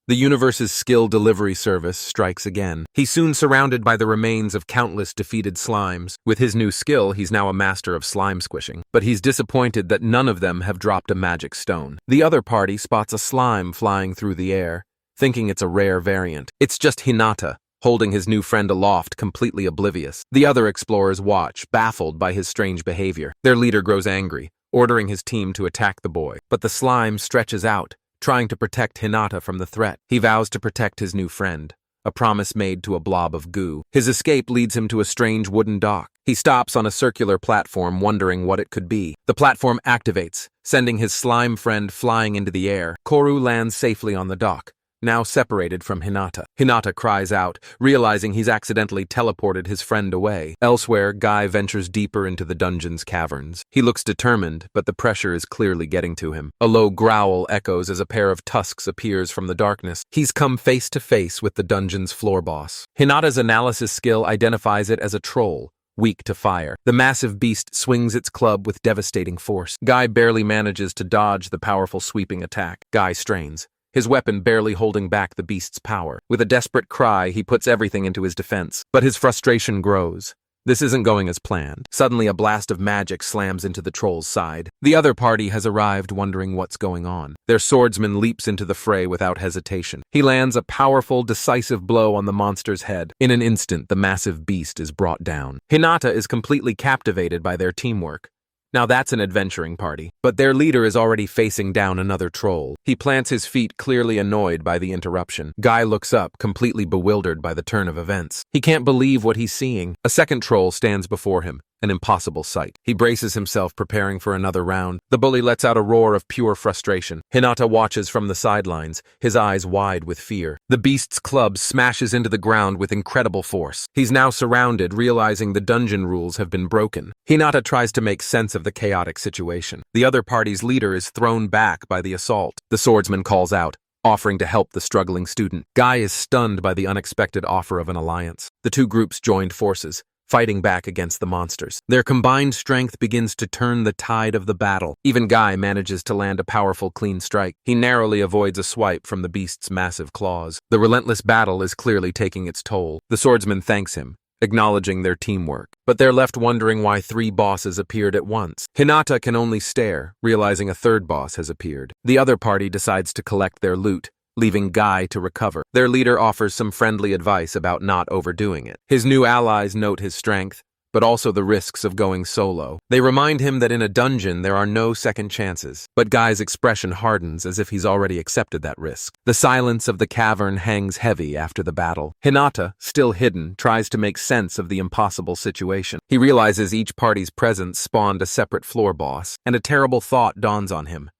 The universe's skill delivery service strikes again. He's soon surrounded by the remains of countless defeated slimes. With his new skill, he's now a master of slime squishing. But he's disappointed that none of them have dropped a magic stone. The other party spots a slime flying through the air, thinking it's a rare variant. It's just Hinata, holding his new friend aloft, completely oblivious. The other explorers watch, baffled by his strange behavior. Their leader grows angry, ordering his team to attack the boy. But the slime stretches out, trying to protect Hinata from the threat. He vows to protect his new friend, a promise made to a blob of goo. His escape leads him to a strange wooden dock. He stops on a circular platform, wondering what it could be. The platform activates, sending his slime friend flying into the air. Koru lands safely on the dock, now separated from Hinata. Hinata cries out, realizing he's accidentally teleported his friend away. Elsewhere, Guy ventures deeper into the dungeon's caverns. He looks determined, but the pressure is clearly getting to him. A low growl echoes as a pair of tusks appears from the darkness. He's come face to face with the dungeon's floor boss. Hinata's analysis skill identifies it as a troll, weak to fire. The massive beast swings its club with devastating force. Guy barely manages to dodge the powerful sweeping attack. Guy strains, his weapon barely holding back the beast's power. With a desperate cry, he puts everything into his defense. But his frustration grows. This isn't going as planned. Suddenly, a blast of magic slams into the troll's side. The other party has arrived, wondering what's going on. Their swordsman leaps into the fray without hesitation. He lands a powerful, decisive blow on the monster's head. In an instant, the massive beast is brought down. Hinata is completely captivated by their teamwork. Now that's an adventuring party. But their leader is already facing down another troll. He plants his feet, clearly annoyed by the interruption. Guy looks up, completely bewildered by the turn of events. He can't believe what he's seeing. A second troll stands before him, an impossible sight. He braces himself, preparing for another round. The bully lets out a roar of pure frustration. Hinata watches from the sidelines, his eyes wide with fear. The beast's club smashes into the ground with incredible force. He's now surrounded, realizing the dungeon rules have been broken. Hinata tries to make sense of the chaotic situation. The other party's leader is thrown back by the assault. The swordsman calls out, offering to help the struggling student. Guy is stunned by the unexpected offer of an alliance. The two groups joined forces, fighting back against the monsters. Their combined strength begins to turn the tide of the battle. Even Guy manages to land a powerful clean strike. He narrowly avoids a swipe from the beast's massive claws. The relentless battle is clearly taking its toll. The swordsman thanks him, acknowledging their teamwork. But they're left wondering why 3 bosses appeared at once. Hinata can only stare, realizing a 3rd boss has appeared. The other party decides to collect their loot, leaving Guy to recover. Their leader offers some friendly advice about not overdoing it. His new allies note his strength, but also the risks of going solo. They remind him that in a dungeon there are no second chances, but Guy's expression hardens as if he's already accepted that risk. The silence of the cavern hangs heavy after the battle. Hinata, still hidden, tries to make sense of the impossible situation. He realizes each party's presence spawned a separate floor boss, and a terrible thought dawns on him.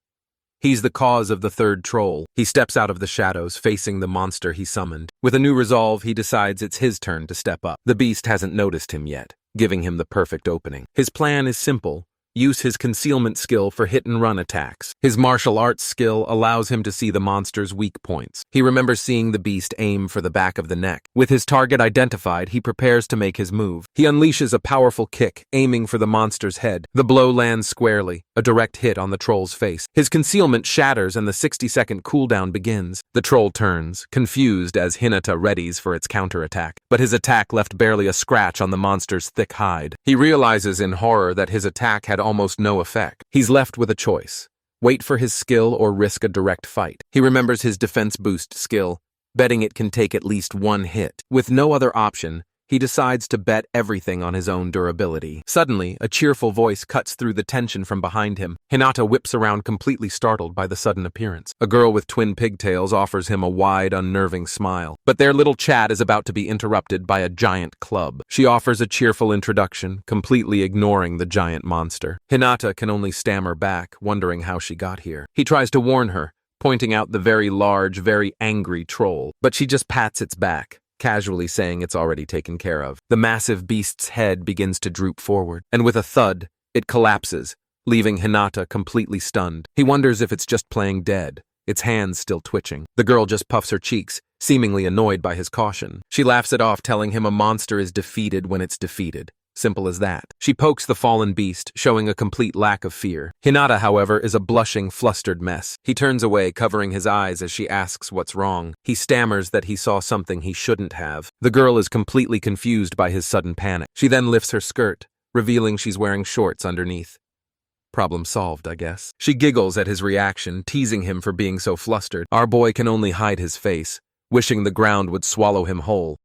He's the cause of the 3rd troll. He steps out of the shadows, facing the monster he summoned. With a new resolve, he decides it's his turn to step up. The beast hasn't noticed him yet, giving him the perfect opening. His plan is simple. Use his concealment skill for hit-and-run attacks. His martial arts skill allows him to see the monster's weak points. He remembers seeing the beast aim for the back of the neck. With his target identified, he prepares to make his move. He unleashes a powerful kick, aiming for the monster's head. The blow lands squarely, a direct hit on the troll's face. His concealment shatters and the 60-second cooldown begins. The troll turns, confused as Hinata readies for its counterattack. But his attack left barely a scratch on the monster's thick hide. He realizes in horror that his attack had almost no effect. He's left with a choice: wait for his skill or risk a direct fight. He remembers his defense boost skill, betting it can take at least 1 hit. With no other option, he decides to bet everything on his own durability. Suddenly, a cheerful voice cuts through the tension from behind him. Hinata whips around, completely startled by the sudden appearance. A girl with twin pigtails offers him a wide, unnerving smile. But their little chat is about to be interrupted by a giant club. She offers a cheerful introduction, completely ignoring the giant monster. Hinata can only stammer back, wondering how she got here. He tries to warn her, pointing out the very large, very angry troll, but she just pats its back, casually saying it's already taken care of. The massive beast's head begins to droop forward, and with a thud, it collapses, leaving Hinata completely stunned. He wonders if it's just playing dead, its hands still twitching. The girl just puffs her cheeks, seemingly annoyed by his caution. She laughs it off, telling him a monster is defeated when it's defeated. Simple as that. She pokes the fallen beast, showing a complete lack of fear. Hinata, however, is a blushing, flustered mess. He turns away, covering his eyes as she asks what's wrong. He stammers that he saw something he shouldn't have. The girl is completely confused by his sudden panic. She then lifts her skirt, revealing she's wearing shorts underneath. Problem solved, I guess. She giggles at his reaction, teasing him for being so flustered. Our boy can only hide his face, wishing the ground would swallow him whole.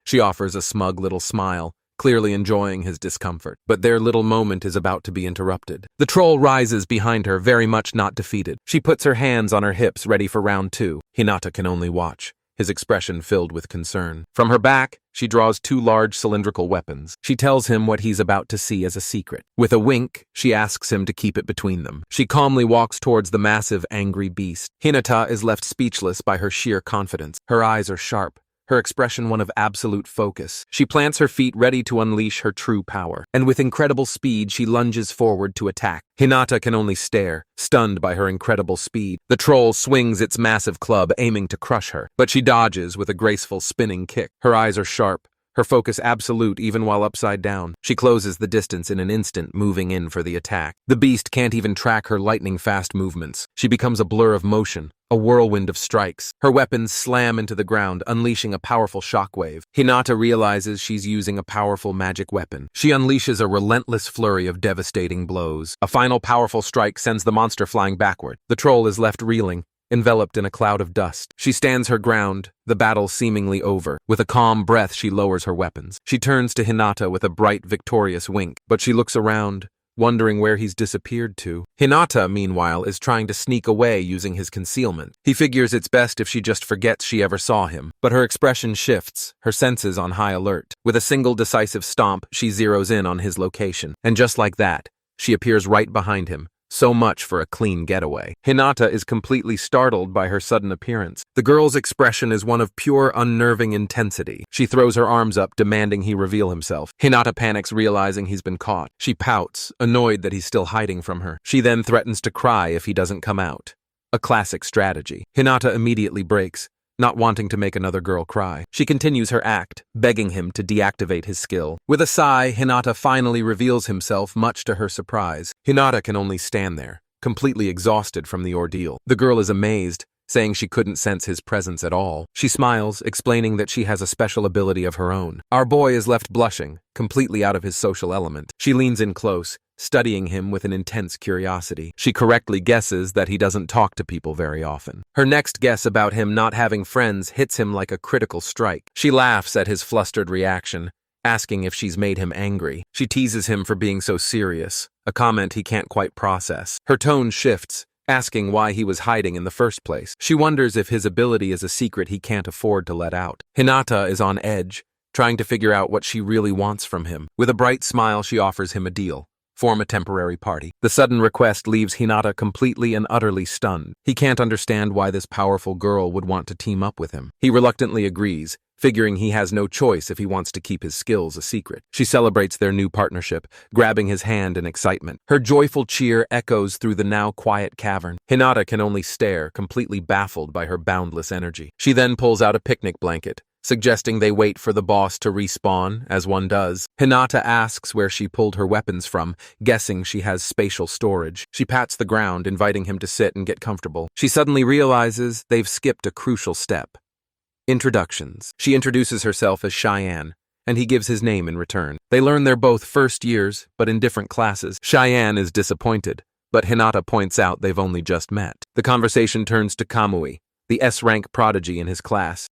She offers a smug little smile, clearly enjoying his discomfort, but their little moment is about to be interrupted. The troll rises behind her, very much not defeated. She puts her hands on her hips, ready for round 2. Hinata can only watch, his expression filled with concern. From her back, she draws 2 large cylindrical weapons. She tells him what he's about to see as a secret. With a wink, she asks him to keep it between them. She calmly walks towards the massive, angry beast. Hinata is left speechless by her sheer confidence. Her eyes are sharp, her expression one of absolute focus. She plants her feet ready to unleash her true power, and with incredible speed she lunges forward to attack. Hinata can only stare, stunned by her incredible speed. The troll swings its massive club, aiming to crush her, but she dodges with a graceful spinning kick. Her eyes are sharp, her focus absolute even while upside down. She closes the distance in an instant, moving in for the attack. The beast can't even track her lightning-fast movements. She becomes a blur of motion, a whirlwind of strikes. Her weapons slam into the ground, unleashing a powerful shockwave. Hinata realizes she's using a powerful magic weapon. She unleashes a relentless flurry of devastating blows. A final powerful strike sends the monster flying backward. The troll is left reeling, enveloped in a cloud of dust. She stands her ground, the battle seemingly over. With a calm breath, she lowers her weapons. She turns to Hinata with a bright, victorious wink, but she looks around, wondering where he's disappeared to. Hinata, meanwhile, is trying to sneak away using his concealment. He figures it's best if she just forgets she ever saw him, but her expression shifts, her senses on high alert. With a single decisive stomp, she zeroes in on his location, and just like that, she appears right behind him. So much for a clean getaway. Hinata is completely startled by her sudden appearance. The girl's expression is one of pure unnerving intensity. She throws her arms up, demanding he reveal himself. Hinata panics, realizing he's been caught. She pouts, annoyed that he's still hiding from her. She then threatens to cry if he doesn't come out. A classic strategy. Hinata immediately breaks, not wanting to make another girl cry. She continues her act, begging him to deactivate his skill. With a sigh, Hinata finally reveals himself, much to her surprise. Hinata can only stand there, completely exhausted from the ordeal. The girl is amazed, saying she couldn't sense his presence at all. She smiles, explaining that she has a special ability of her own. Our boy is left blushing, completely out of his social element. She leans in close, studying him with an intense curiosity. She correctly guesses that he doesn't talk to people very often. Her next guess about him not having friends hits him like a critical strike. She laughs at his flustered reaction, asking if she's made him angry. She teases him for being so serious, a comment he can't quite process. Her tone shifts, asking why he was hiding in the first place. She wonders if his ability is a secret he can't afford to let out. Hinata is on edge, trying to figure out what she really wants from him. With a bright smile, she offers him a deal. Form a temporary party. The sudden request leaves Hinata completely and utterly stunned. He can't understand why this powerful girl would want to team up with him. He reluctantly agrees, figuring he has no choice if he wants to keep his skills a secret. She celebrates their new partnership, grabbing his hand in excitement. Her joyful cheer echoes through the now quiet cavern. Hinata can only stare, completely baffled by her boundless energy. She then pulls out a picnic blanket, suggesting they wait for the boss to respawn, as one does. Hinata asks where she pulled her weapons from, guessing she has spatial storage. She pats the ground, inviting him to sit and get comfortable. She suddenly realizes they've skipped a crucial step. Introductions. She introduces herself as Cheyenne, and he gives his name in return. They learn they're both first years, but in different classes. Cheyenne is disappointed, but Hinata points out they've only just met. The conversation turns to Kamui, the S-rank prodigy in his class.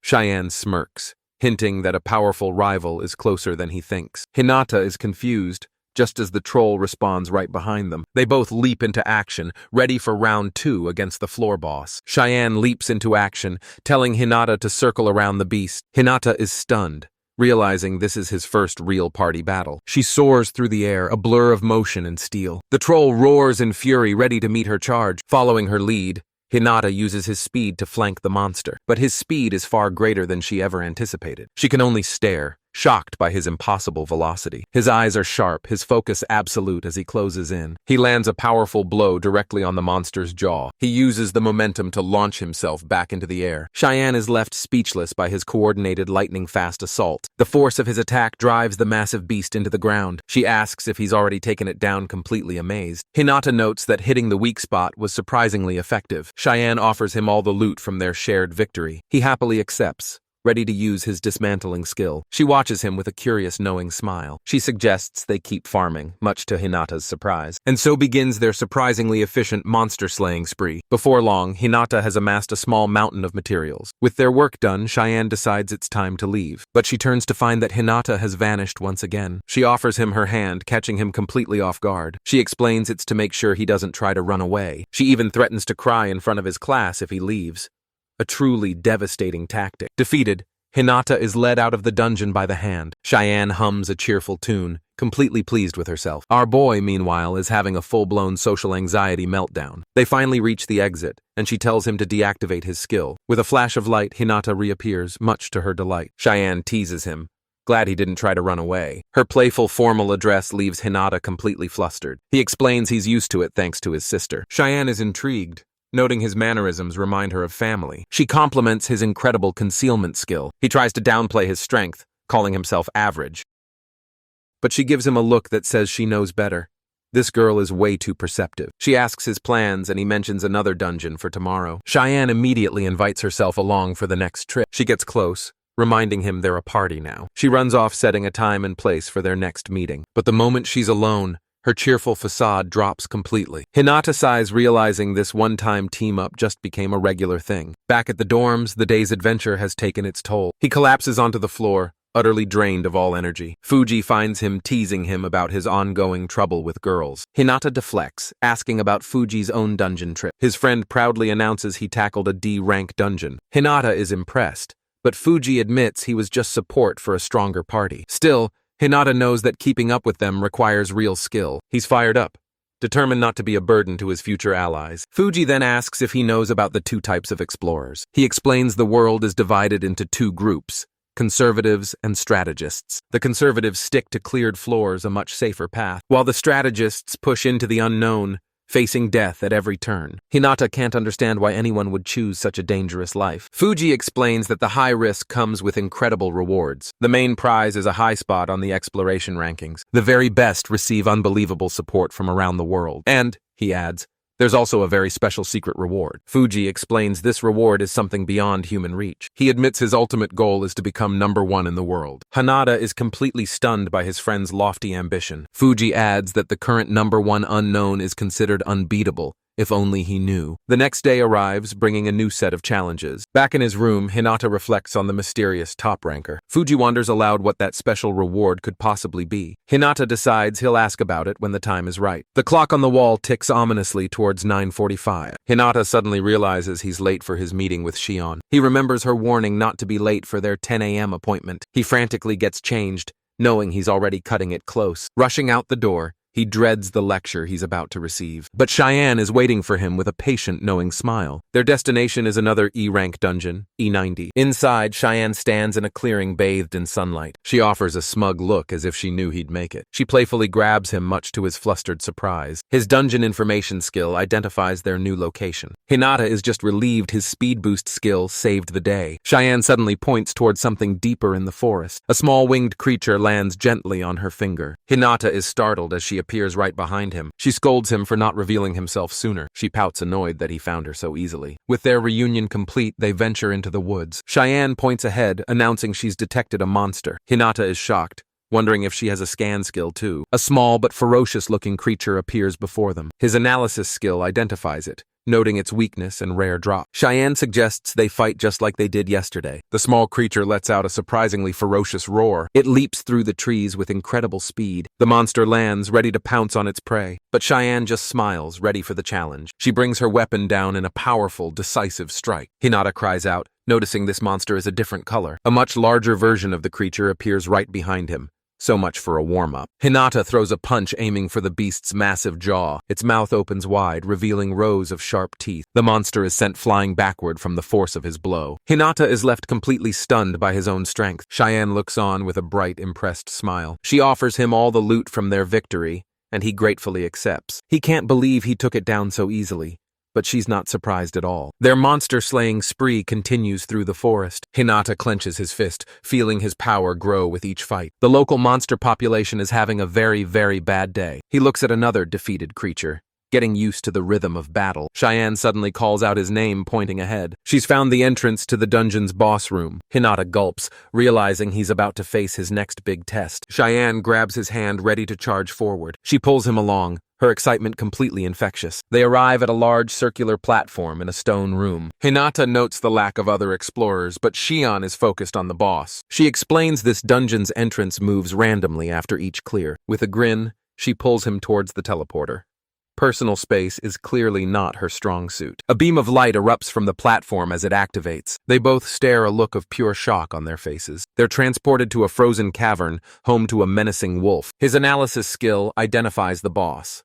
Cheyenne smirks, hinting that a powerful rival is closer than he thinks. Hinata is confused, just as the troll responds right behind them. They both leap into action, ready for round 2 against the floor boss. Cheyenne leaps into action, telling Hinata to circle around the beast. Hinata is stunned, realizing this is his first real party battle. She soars through the air, a blur of motion and steel. The troll roars in fury, ready to meet her charge. Following her lead, Hinata uses his speed to flank the monster, but his speed is far greater than she ever anticipated. She can only stare, shocked by his impossible velocity. His eyes are sharp, his focus absolute as he closes in. He lands a powerful blow directly on the monster's jaw. He uses the momentum to launch himself back into the air. Cheyenne is left speechless by his coordinated lightning-fast assault. The force of his attack drives the massive beast into the ground. She asks if he's already taken it down, completely amazed. Hinata notes that hitting the weak spot was surprisingly effective. Cheyenne offers him all the loot from their shared victory. He happily accepts, ready to use his dismantling skill. She watches him with a curious, knowing smile. She suggests they keep farming, much to Hinata's surprise. And so begins their surprisingly efficient monster-slaying spree. Before long, Hinata has amassed a small mountain of materials. With their work done, Cheyenne decides it's time to leave. But she turns to find that Hinata has vanished once again. She offers him her hand, catching him completely off guard. She explains it's to make sure he doesn't try to run away. She even threatens to cry in front of his class if he leaves. A truly devastating tactic. Defeated, Hinata is led out of the dungeon by the hand. Cheyenne hums a cheerful tune, completely pleased with herself. Our boy, meanwhile, is having a full-blown social anxiety meltdown. They finally reach the exit, and she tells him to deactivate his skill. With a flash of light, Hinata reappears, much to her delight. Cheyenne teases him, glad he didn't try to run away. Her playful, formal address leaves Hinata completely flustered. He explains he's used to it thanks to his sister. Cheyenne is intrigued, noting his mannerisms remind her of family. She compliments his incredible concealment skill. He tries to downplay his strength, calling himself average. But she gives him a look that says she knows better. This girl is way too perceptive. She asks his plans, and he mentions another dungeon for tomorrow. Cheyenne immediately invites herself along for the next trip. She gets close, reminding him they're a party now. She runs off, setting a time and place for their next meeting. But the moment she's alone, her cheerful facade drops completely. Hinata sighs, realizing this one-time team-up just became a regular thing. Back at the dorms, the day's adventure has taken its toll. He collapses onto the floor, utterly drained of all energy. Fuji finds him teasing him about his ongoing trouble with girls. Hinata deflects, asking about Fuji's own dungeon trip. His friend proudly announces he tackled a D-rank dungeon. Hinata is impressed, but Fuji admits he was just support for a stronger party. Still, Hinata knows that keeping up with them requires real skill. He's fired up, determined not to be a burden to his future allies. Fuji then asks if he knows about the two types of explorers. He explains the world is divided into two groups: conservatives and strategists. The conservatives stick to cleared floors, a much safer path, while the strategists push into the unknown, facing death at every turn. Hinata can't understand why anyone would choose such a dangerous life. Fuji explains that the high risk comes with incredible rewards. The main prize is a high spot on the exploration rankings. The very best receive unbelievable support from around the world. And, he adds, there's also a very special secret reward. Fuji explains this reward is something beyond human reach. He admits his ultimate goal is to become #1 in the world. Hinata is completely stunned by his friend's lofty ambition. Fuji adds that the current #1 unknown is considered unbeatable. If only he knew. The next day arrives, bringing a new set of challenges. Back in his room, Hinata reflects on the mysterious top-ranker. Fuji wonders aloud what that special reward could possibly be. Hinata decides he'll ask about it when the time is right. The clock on the wall ticks ominously towards 9:45. Hinata suddenly realizes he's late for his meeting with Cheyenne. He remembers her warning not to be late for their 10 a.m. appointment. He frantically gets changed, knowing he's already cutting it close. Rushing out the door, he dreads the lecture he's about to receive. But Cheyenne is waiting for him with a patient, knowing smile. Their destination is another E-rank dungeon, E90. Inside, Cheyenne stands in a clearing bathed in sunlight. She offers a smug look as if she knew he'd make it. She playfully grabs him, much to his flustered surprise. His dungeon information skill identifies their new location. Hinata is just relieved his speed boost skill saved the day. Cheyenne suddenly points towards something deeper in the forest. A small winged creature lands gently on her finger. Hinata is startled as she appears right behind him. She scolds him for not revealing himself sooner. She pouts, annoyed that he found her so easily. With their reunion complete, they venture into the woods. Cheyenne points ahead, announcing she's detected a monster. Hinata is shocked, wondering if she has a scan skill too. A small but ferocious-looking creature appears before them. His analysis skill identifies it, noting its weakness and rare drop. Cheyenne suggests they fight just like they did yesterday. The small creature lets out a surprisingly ferocious roar. It leaps through the trees with incredible speed. The monster lands, ready to pounce on its prey. But Cheyenne just smiles, ready for the challenge. She brings her weapon down in a powerful, decisive strike. Hinata cries out, noticing this monster is a different color. A much larger version of the creature appears right behind him. So much for a warm-up. Hinata throws a punch aiming for the beast's massive jaw. Its mouth opens wide, revealing rows of sharp teeth. The monster is sent flying backward from the force of his blow. Hinata is left completely stunned by his own strength. Cheyenne looks on with a bright, impressed smile. She offers him all the loot from their victory, and he gratefully accepts. He can't believe he took it down so easily, but she's not surprised at all. Their monster-slaying spree continues through the forest. Hinata clenches his fist, feeling his power grow with each fight. The local monster population is having a very, very bad day. He looks at another defeated creature, getting used to the rhythm of battle. Cheyenne suddenly calls out his name, pointing ahead. She's found the entrance to the dungeon's boss room. Hinata gulps, realizing he's about to face his next big test. Cheyenne grabs his hand, ready to charge forward. She pulls him along, her excitement completely infectious. They arrive at a large circular platform in a stone room. Hinata notes the lack of other explorers, but Cheyenne is focused on the boss. She explains this dungeon's entrance moves randomly after each clear. With a grin, she pulls him towards the teleporter. Personal space is clearly not her strong suit. A beam of light erupts from the platform as it activates. They both stare, a look of pure shock on their faces. They're transported to a frozen cavern, home to a menacing wolf. His analysis skill identifies the boss.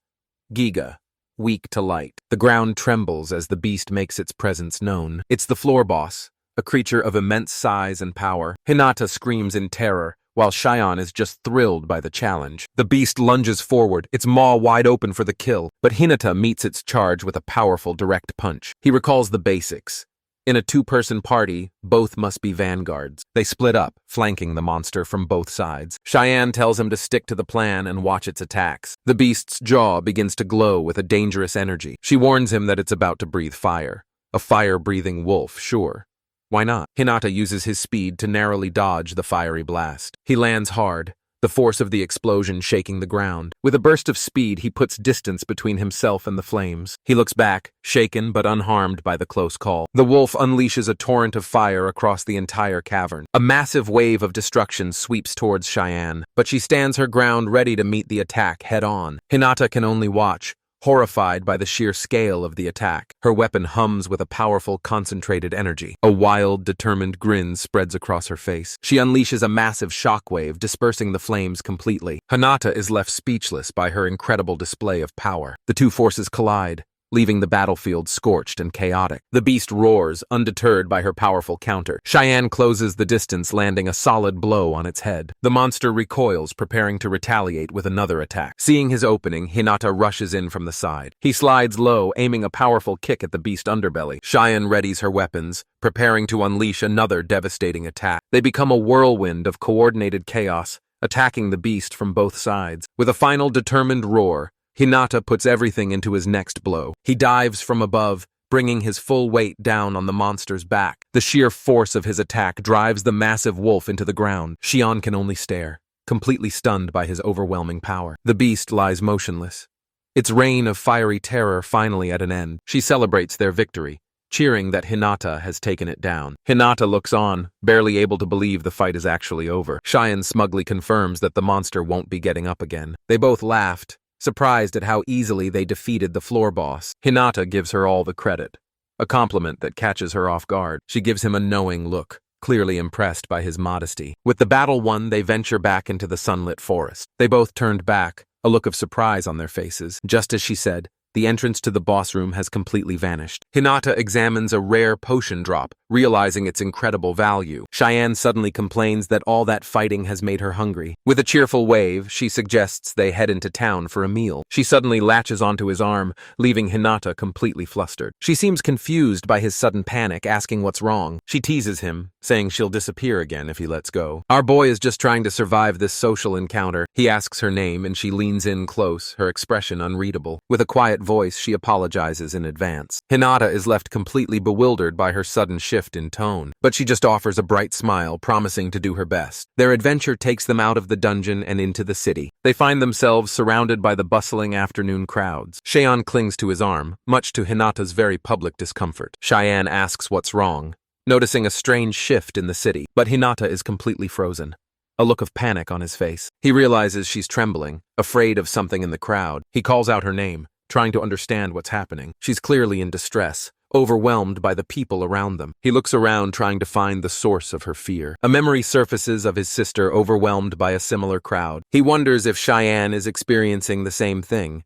Giga, weak to light. The ground trembles as the beast makes its presence known. It's the floor boss, a creature of immense size and power. Hinata screams in terror, while Cheyenne is just thrilled by the challenge. The beast lunges forward, its maw wide open for the kill, but Hinata meets its charge with a powerful direct punch. He recalls the basics. In a two-person party, both must be vanguards. They split up, flanking the monster from both sides. Cheyenne tells him to stick to the plan and watch its attacks. The beast's jaw begins to glow with a dangerous energy. She warns him that it's about to breathe fire. A fire-breathing wolf, sure. Why not? Hinata uses his speed to narrowly dodge the fiery blast. He lands hard, the force of the explosion shaking the ground. With a burst of speed, he puts distance between himself and the flames. He looks back, shaken but unharmed by the close call. The wolf unleashes a torrent of fire across the entire cavern. A massive wave of destruction sweeps towards Cheyenne, but she stands her ground ready to meet the attack head-on. Hinata can only watch, horrified by the sheer scale of the attack. Her weapon hums with a powerful, concentrated energy. A wild, determined grin spreads across her face. She unleashes a massive shockwave, dispersing the flames completely. Hinata is left speechless by her incredible display of power. The two forces collide, leaving the battlefield scorched and chaotic. The beast roars, undeterred by her powerful counter. Cheyenne closes the distance, landing a solid blow on its head. The monster recoils, preparing to retaliate with another attack. Seeing his opening, Hinata rushes in from the side. He slides low, aiming a powerful kick at the beast underbelly. Cheyenne readies her weapons, preparing to unleash another devastating attack. They become a whirlwind of coordinated chaos, attacking the beast from both sides. With a final determined roar, Hinata puts everything into his next blow. He dives from above, bringing his full weight down on the monster's back. The sheer force of his attack drives the massive wolf into the ground. Cheyenne can only stare, completely stunned by his overwhelming power. The beast lies motionless, its reign of fiery terror finally at an end. She celebrates their victory, cheering that Hinata has taken it down. Hinata looks on, barely able to believe the fight is actually over. Cheyenne smugly confirms that the monster won't be getting up again. They both laughed, surprised at how easily they defeated the floor boss. Hinata gives her all the credit, a compliment that catches her off guard. She gives him a knowing look, clearly impressed by his modesty. With the battle won, they venture back into the sunlit forest. They both turned back, a look of surprise on their faces. Just as she said, the entrance to the boss room has completely vanished. Hinata examines a rare potion drop, realizing its incredible value. Cheyenne suddenly complains that all that fighting has made her hungry. With a cheerful wave, she suggests they head into town for a meal. She suddenly latches onto his arm, leaving Hinata completely flustered. She seems confused by his sudden panic, asking what's wrong. She teases him, saying she'll disappear again if he lets go. Our boy is just trying to survive this social encounter. He asks her name and she leans in close, her expression unreadable. With a quiet voice, she apologizes in advance. Hinata is left completely bewildered by her sudden shift in tone, but she just offers a bright smile, promising to do her best. Their adventure takes them out of the dungeon and into the city. They find themselves surrounded by the bustling afternoon crowds. Cheyenne clings to his arm, much to Hinata's very public discomfort. Cheyenne asks what's wrong, noticing a strange shift in the city, but Hinata is completely frozen, a look of panic on his face. He realizes she's trembling, afraid of something in the crowd. He calls out her name, trying to understand what's happening. She's clearly in distress, overwhelmed by the people around them. He looks around, trying to find the source of her fear. A memory surfaces of his sister overwhelmed by a similar crowd. He wonders if Cheyenne is experiencing the same thing.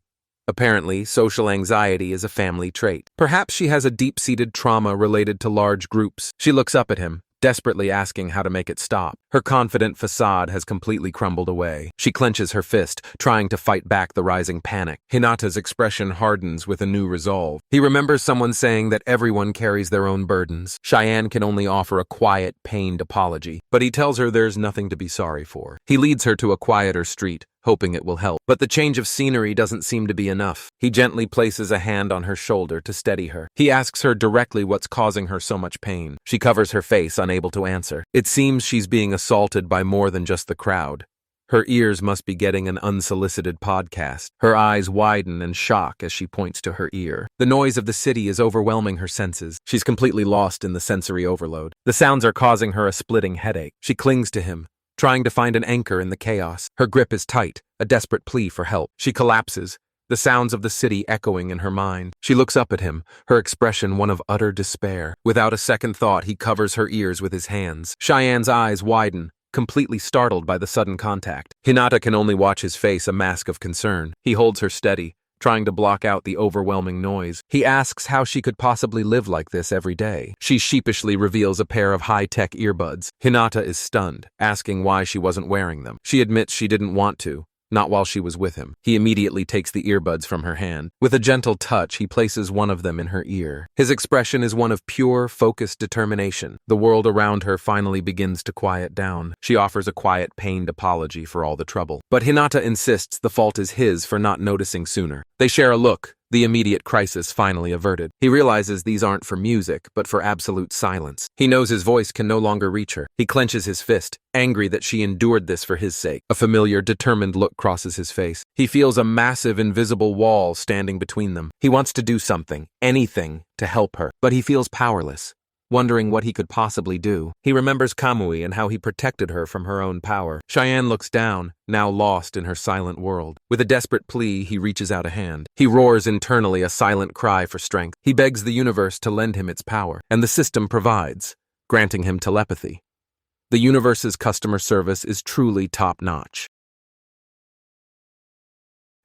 Apparently, social anxiety is a family trait. Perhaps she has a deep-seated trauma related to large groups. She looks up at him, desperately asking how to make it stop. Her confident facade has completely crumbled away. She clenches her fist, trying to fight back the rising panic. Hinata's expression hardens with a new resolve. He remembers someone saying that everyone carries their own burdens. Cheyenne can only offer a quiet, pained apology, but he tells her there's nothing to be sorry for. He leads her to a quieter street, hoping it will help. But the change of scenery doesn't seem to be enough. He gently places a hand on her shoulder to steady her. He asks her directly what's causing her so much pain. She covers her face, unable to answer. It seems she's being assaulted by more than just the crowd. Her ears must be getting an unsolicited podcast. Her eyes widen in shock as she points to her ear. The noise of the city is overwhelming her senses. She's completely lost in the sensory overload. The sounds are causing her a splitting headache. She clings to him, trying to find an anchor in the chaos. Her grip is tight, a desperate plea for help. She collapses, the sounds of the city echoing in her mind. She looks up at him, her expression one of utter despair. Without a second thought, he covers her ears with his hands. Cheyenne's eyes widen, completely startled by the sudden contact. Hinata can only watch his face, a mask of concern. He holds her steady, trying to block out the overwhelming noise. He asks how she could possibly live like this every day. She sheepishly reveals a pair of high-tech earbuds. Hinata is stunned, asking why she wasn't wearing them. She admits she didn't want to, not while she was with him. He immediately takes the earbuds from her hand. With a gentle touch, he places one of them in her ear. His expression is one of pure, focused determination. The world around her finally begins to quiet down. She offers a quiet, pained apology for all the trouble. But Hinata insists the fault is his for not noticing sooner. They share a look, the immediate crisis finally averted. He realizes these aren't for music, but for absolute silence. He knows his voice can no longer reach her. He clenches his fist, angry that she endured this for his sake. A familiar, determined look crosses his face. He feels a massive, invisible wall standing between them. He wants to do something, anything, to help her, but he feels powerless, wondering what he could possibly do. He remembers Kamui and how he protected her from her own power. Cheyenne looks down, now lost in her silent world. With a desperate plea, he reaches out a hand. He roars internally a silent cry for strength. He begs the universe to lend him its power, and the system provides, granting him telepathy. The universe's customer service is truly top-notch.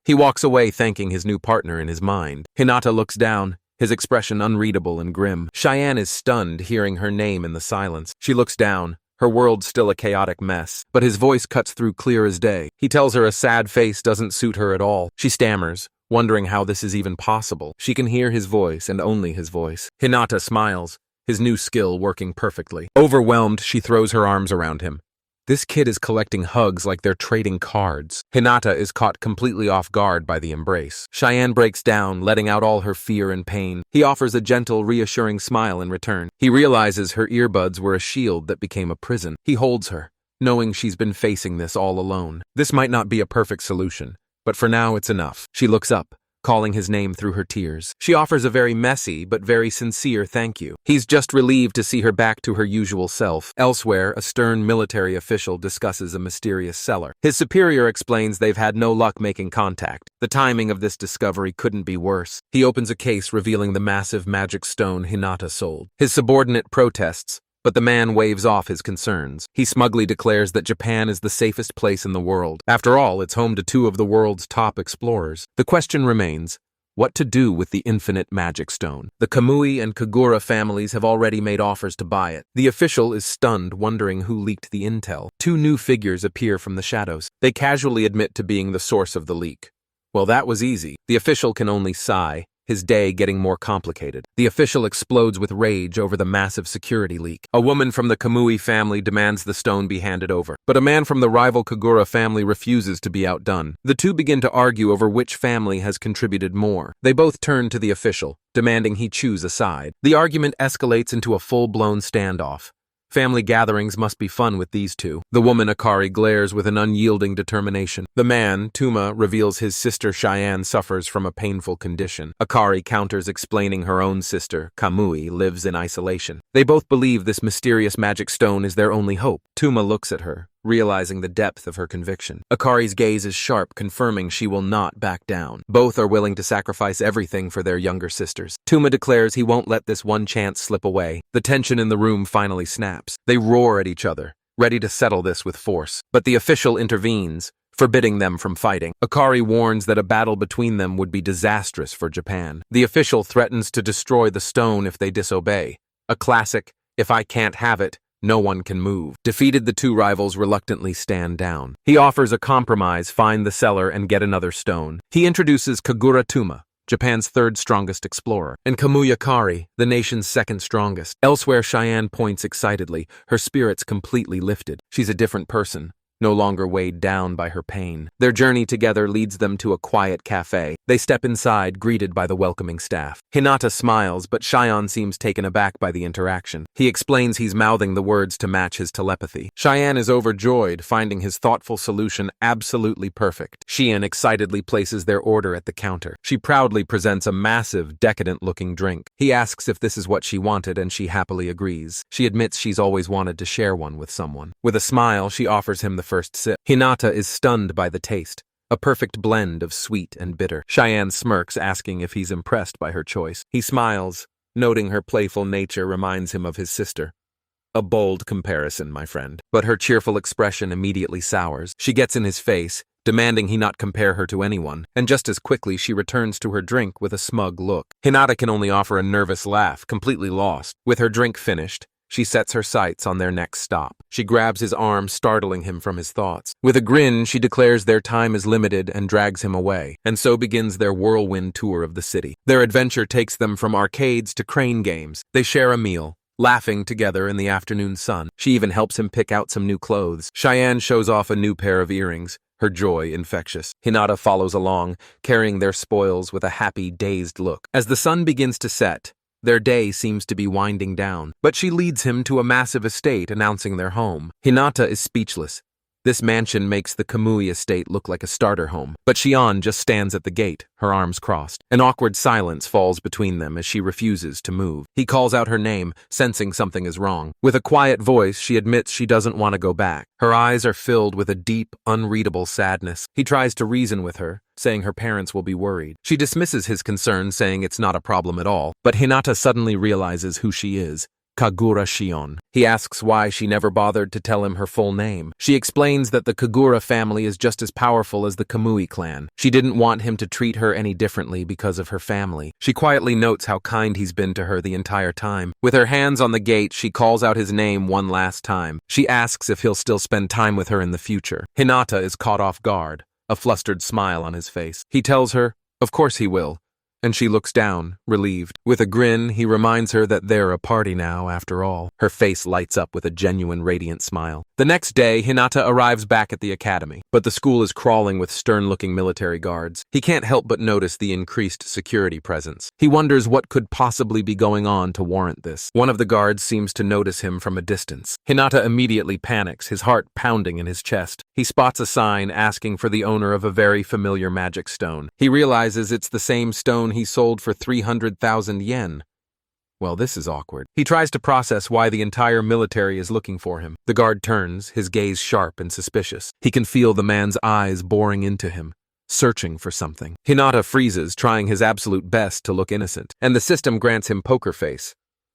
He walks away thanking his new partner in his mind. Hinata looks down, his expression unreadable and grim. Cheyenne is stunned hearing her name in the silence. She looks down, her world still a chaotic mess, but his voice cuts through clear as day. He tells her a sad face doesn't suit her at all. She stammers, wondering how this is even possible. She can hear his voice and only his voice. Hinata smiles, his new skill working perfectly. Overwhelmed, she throws her arms around him. This kid is collecting hugs like they're trading cards. Hinata is caught completely off guard by the embrace. Cheyenne breaks down, letting out all her fear and pain. He offers a gentle, reassuring smile in return. He realizes her earbuds were a shield that became a prison. He holds her, knowing she's been facing this all alone. This might not be a perfect solution, but for now it's enough. She looks up, calling his name through her tears. She offers a very messy but very sincere thank you. He's just relieved to see her back to her usual self. Elsewhere, a stern military official discusses a mysterious seller. His superior explains they've had no luck making contact. The timing of this discovery couldn't be worse. He opens a case revealing the massive magic stone Hinata sold. His subordinate protests, but the man waves off his concerns. He smugly declares that Japan is the safest place in the world. After all, it's home to two of the world's top explorers. The question remains, what to do with the infinite magic stone? The Kamui and Kagura families have already made offers to buy it. The official is stunned, wondering who leaked the intel. Two new figures appear from the shadows. They casually admit to being the source of the leak. Well, that was easy. The official can only sigh, his day getting more complicated. The official explodes with rage over the massive security leak. A woman from the Kamui family demands the stone be handed over, but a man from the rival Kagura family refuses to be outdone. The two begin to argue over which family has contributed more. They both turn to the official, demanding he choose a side. The argument escalates into a full-blown standoff. Family gatherings must be fun with these two. The woman Akari glares with an unyielding determination. The man, Tuma, reveals his sister Cheyenne suffers from a painful condition. Akari counters, explaining her own sister, Kamui, lives in isolation. They both believe this mysterious magic stone is their only hope. Tuma looks at her, realizing the depth of her conviction. Akari's gaze is sharp, confirming she will not back down. Both are willing to sacrifice everything for their younger sisters. Tuma declares he won't let this one chance slip away. The tension in the room finally snaps. They roar at each other, ready to settle this with force. But the official intervenes, forbidding them from fighting. Akari warns that a battle between them would be disastrous for Japan. The official threatens to destroy the stone if they disobey. A classic, if I can't have it, no one can move. Defeated, the two rivals reluctantly stand down. He offers a compromise, find the seller and get another stone. He introduces Kagura Tuma, Japan's third strongest explorer, and Kamui Akari, the nation's second strongest. Elsewhere, Cheyenne points excitedly, her spirits completely lifted. She's a different person, no longer weighed down by her pain. Their journey together leads them to a quiet cafe. They step inside, greeted by the welcoming staff. Hinata smiles, but Cheyenne seems taken aback by the interaction. He explains he's mouthing the words to match his telepathy. Cheyenne is overjoyed, finding his thoughtful solution absolutely perfect. Cheyenne excitedly places their order at the counter. She proudly presents a massive, decadent-looking drink. He asks if this is what she wanted, and she happily agrees. She admits she's always wanted to share one with someone. With a smile, she offers him the first sip. Hinata is stunned by the taste, a perfect blend of sweet and bitter. Cheyenne smirks, asking if he's impressed by her choice. He smiles, noting her playful nature reminds him of his sister. A bold comparison, my friend. But her cheerful expression immediately sours. She gets in his face, demanding he not compare her to anyone, and just as quickly she returns to her drink with a smug look. Hinata can only offer a nervous laugh, completely lost. With her drink finished, she sets her sights on their next stop. She grabs his arm, startling him from his thoughts. With a grin, she declares their time is limited and drags him away, and so begins their whirlwind tour of the city. Their adventure takes them from arcades to crane games. They share a meal, laughing together in the afternoon sun. She even helps him pick out some new clothes. Cheyenne shows off a new pair of earrings, her joy infectious. Hinata follows along, carrying their spoils with a happy, dazed look. As the sun begins to set, their day seems to be winding down, but she leads him to a massive estate announcing their home. Hinata is speechless. This mansion makes the Kamui estate look like a starter home, but Cheyenne just stands at the gate, her arms crossed. An awkward silence falls between them as she refuses to move. He calls out her name, sensing something is wrong. With a quiet voice, she admits she doesn't want to go back. Her eyes are filled with a deep, unreadable sadness. He tries to reason with her, saying her parents will be worried. She dismisses his concern, saying it's not a problem at all, but Hinata suddenly realizes who she is. Kagura Shion. He asks why she never bothered to tell him her full name. She explains that the Kagura family is just as powerful as the Kamui clan. She didn't want him to treat her any differently because of her family. She quietly notes how kind he's been to her the entire time. With her hands on the gate, she calls out his name one last time. She asks if he'll still spend time with her in the future. Hinata is caught off guard, a flustered smile on his face. He tells her, of course he will. And she looks down, relieved. With a grin, he reminds her that they're a party now, after all. Her face lights up with a genuine, radiant smile. The next day, Hinata arrives back at the academy, but the school is crawling with stern-looking military guards. He can't help but notice the increased security presence. He wonders what could possibly be going on to warrant this. One of the guards seems to notice him from a distance. Hinata immediately panics, his heart pounding in his chest. He spots a sign asking for the owner of a very familiar magic stone. He realizes it's the same stone he sold for 300,000 yen. Well, this is awkward. He tries to process why the entire military is looking for him. The guard turns, his gaze sharp and suspicious. He can feel the man's eyes boring into him, searching for something. Hinata freezes, trying his absolute best to look innocent, and the system grants him poker face.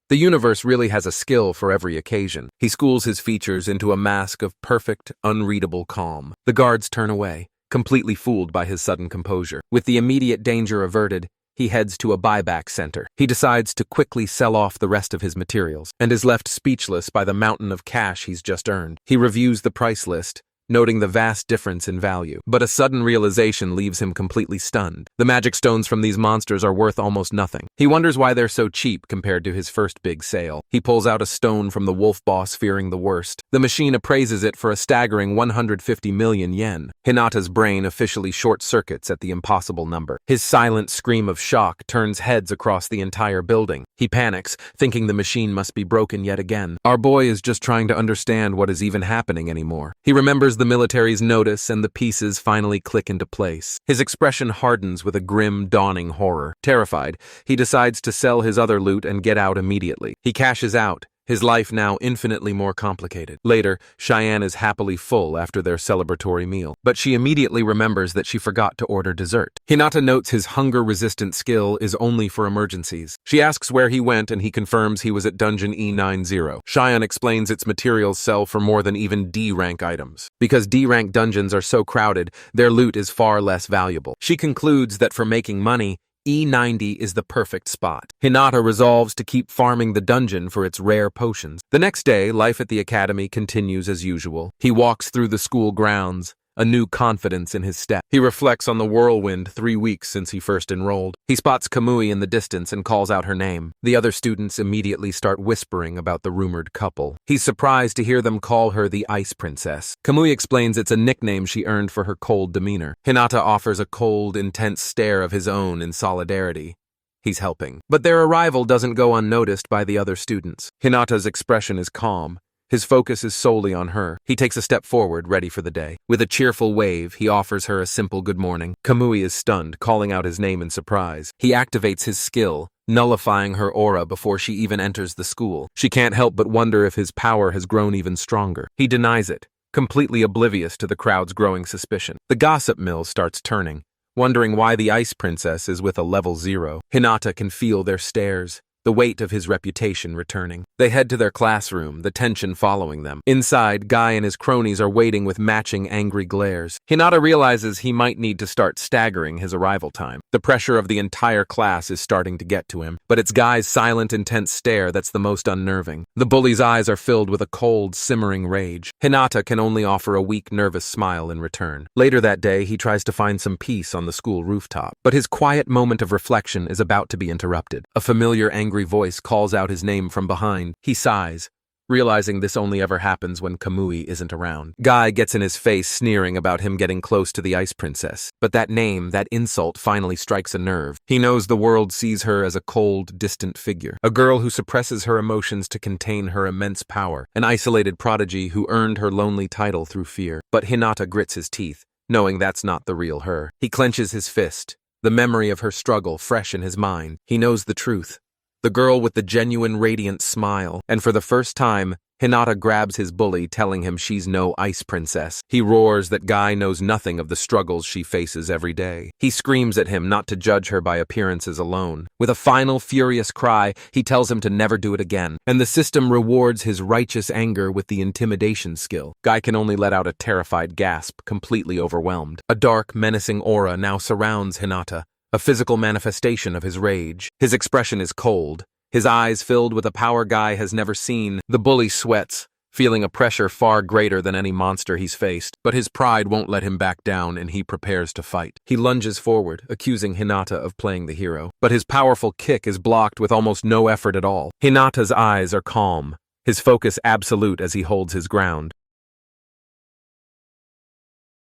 The universe really has a skill for every occasion. He schools his features into a mask of perfect, unreadable calm. The guards turn away, completely fooled by his sudden composure. With the immediate danger averted, he heads to a buyback center. He decides to quickly sell off the rest of his materials, and is left speechless by the mountain of cash he's just earned. He reviews the price list, noting the vast difference in value. But a sudden realization leaves him completely stunned. The magic stones from these monsters are worth almost nothing. He wonders why they're so cheap compared to his first big sale. He pulls out a stone from the wolf boss, fearing the worst. The machine appraises it for a staggering 150 million yen. Hinata's brain officially short-circuits at the impossible number. His silent scream of shock turns heads across the entire building. He panics, thinking the machine must be broken yet again. Our boy is just trying to understand what is even happening anymore. He remembers the military's notice, and the pieces finally click into place. His expression hardens with a grim, dawning horror. Terrified, he decides to sell his other loot and get out immediately. He cashes out, his life now infinitely more complicated. Later, Cheyenne is happily full after their celebratory meal, but she immediately remembers that she forgot to order dessert. Hinata notes his hunger-resistant skill is only for emergencies. She asks where he went, and he confirms he was at Dungeon E90. Cheyenne explains its materials sell for more than even D-rank items. Because D-rank dungeons are so crowded, their loot is far less valuable. She concludes that for making money, E90 is the perfect spot. Hinata resolves to keep farming the dungeon for its rare potions. The next day, life at the academy continues as usual. He walks through the school grounds, a new confidence in his step. He reflects on the whirlwind 3 weeks since he first enrolled. He spots Kamui in the distance and calls out her name. The other students immediately start whispering about the rumored couple. He's surprised to hear them call her the Ice Princess. Kamui explains it's a nickname she earned for her cold demeanor. Hinata offers a cold, intense stare of his own in solidarity. He's helping. But their arrival doesn't go unnoticed by the other students. Hinata's expression is calm. His focus is solely on her. He takes a step forward, ready for the day. With a cheerful wave, he offers her a simple good morning. Kamui is stunned, calling out his name in surprise. He activates his skill, nullifying her aura before she even enters the school. She can't help but wonder if his power has grown even stronger. He denies it, completely oblivious to the crowd's growing suspicion. The gossip mill starts turning, wondering why the Ice Princess is with a level 0. Hinata can feel their stares, the weight of his reputation returning. They head to their classroom, the tension following them. Inside, Guy and his cronies are waiting with matching angry glares. Hinata realizes he might need to start staggering his arrival time. The pressure of the entire class is starting to get to him, but it's Guy's silent, intense stare that's the most unnerving. The bully's eyes are filled with a cold, simmering rage. Hinata can only offer a weak, nervous smile in return. Later that day, he tries to find some peace on the school rooftop, but his quiet moment of reflection is about to be interrupted. A familiar, angry voice calls out his name from behind. He sighs, realizing this only ever happens when Kamui isn't around. Guy gets in his face, sneering about him getting close to the Ice Princess. But that name, that insult, finally strikes a nerve. He knows the world sees her as a cold, distant figure, a girl who suppresses her emotions to contain her immense power, an isolated prodigy who earned her lonely title through fear. But Hinata grits his teeth, knowing that's not the real her. He clenches his fist, the memory of her struggle fresh in his mind. He knows the truth. The girl with the genuine radiant smile, and for the first time, Hinata grabs his bully, telling him she's no ice princess. He roars that Guy knows nothing of the struggles she faces every day. He screams at him not to judge her by appearances alone. With a final furious cry, he tells him to never do it again, and the system rewards his righteous anger with the intimidation skill. Guy can only let out a terrified gasp, completely overwhelmed. A dark, menacing aura now surrounds Hinata, a physical manifestation of his rage. His expression is cold, his eyes filled with a power Guy has never seen. The bully sweats, feeling a pressure far greater than any monster he's faced, but his pride won't let him back down and he prepares to fight. He lunges forward, accusing Hinata of playing the hero, but his powerful kick is blocked with almost no effort at all. Hinata's eyes are calm, his focus absolute as he holds his ground.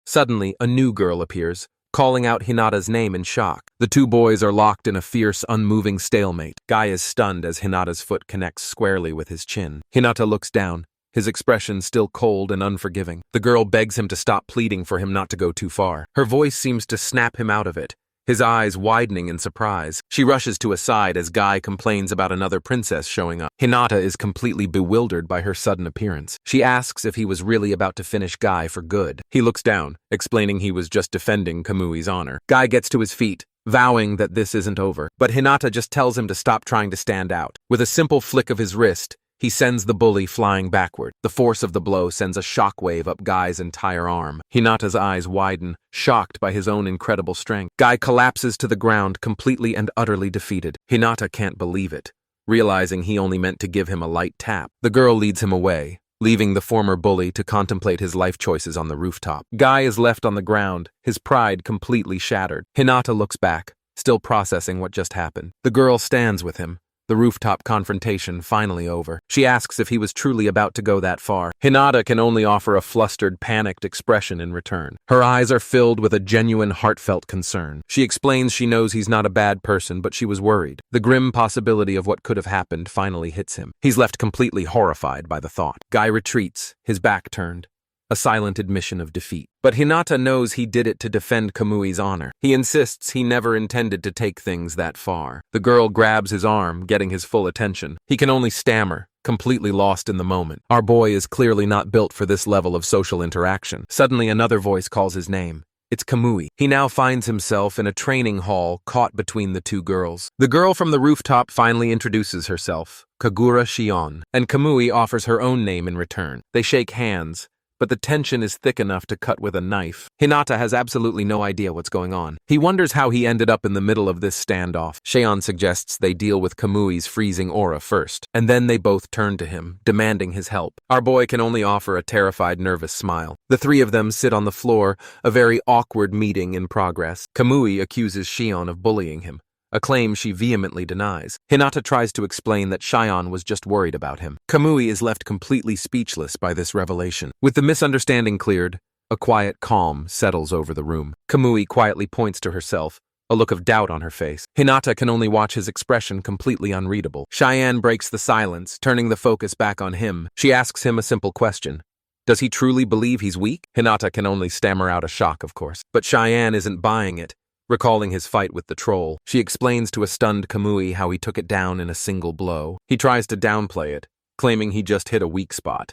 Suddenly, a new girl appears, calling out Hinata's name in shock. The two boys are locked in a fierce, unmoving stalemate. Guy is stunned as Hinata's foot connects squarely with his chin. Hinata looks down, his expression still cold and unforgiving. The girl begs him to stop, pleading for him not to go too far. Her voice seems to snap him out of it, his eyes widening in surprise. She rushes to his side as Guy complains about another princess showing up. Hinata is completely bewildered by her sudden appearance. She asks if he was really about to finish Guy for good. He looks down, explaining he was just defending Kamui's honor. Guy gets to his feet, vowing that this isn't over, but Hinata just tells him to stop trying to stand out. With a simple flick of his wrist, he sends the bully flying backward. The force of the blow sends a shockwave up Guy's entire arm. Hinata's eyes widen, shocked by his own incredible strength. Guy collapses to the ground, completely and utterly defeated. Hinata can't believe it, realizing he only meant to give him a light tap. The girl leads him away, leaving the former bully to contemplate his life choices on the rooftop. Guy is left on the ground, his pride completely shattered. Hinata looks back, still processing what just happened. The girl stands with him, the rooftop confrontation finally over. She asks if he was truly about to go that far. Hinata can only offer a flustered, panicked expression in return. Her eyes are filled with a genuine, heartfelt concern. She explains she knows he's not a bad person, but she was worried. The grim possibility of what could have happened finally hits him. He's left completely horrified by the thought. Guy retreats, his back turned, a silent admission of defeat. But Hinata knows he did it to defend Kamui's honor. He insists he never intended to take things that far. The girl grabs his arm, getting his full attention. He can only stammer, completely lost in the moment. Our boy is clearly not built for this level of social interaction. Suddenly another voice calls his name. It's Kamui. He now finds himself in a training hall, caught between the two girls. The girl from the rooftop finally introduces herself, Kagura Cheyenne, and Kamui offers her own name in return. They shake hands, but the tension is thick enough to cut with a knife. Hinata has absolutely no idea what's going on. He wonders how he ended up in the middle of this standoff. Cheyenne suggests they deal with Kamui's freezing aura first, and then they both turn to him, demanding his help. Our boy can only offer a terrified, nervous smile. The three of them sit on the floor, a very awkward meeting in progress. Kamui accuses Cheyenne of bullying him, a claim she vehemently denies. Hinata tries to explain that Cheyenne was just worried about him. Kamui is left completely speechless by this revelation. With the misunderstanding cleared, a quiet calm settles over the room. Kamui quietly points to herself, a look of doubt on her face. Hinata can only watch his expression, completely unreadable. Cheyenne breaks the silence, turning the focus back on him. She asks him a simple question. Does he truly believe he's weak? Hinata can only stammer out a shock, of course. But Cheyenne isn't buying it. Recalling his fight with the troll, she explains to a stunned Kamui how he took it down in a single blow. He tries to downplay it, claiming he just hit a weak spot.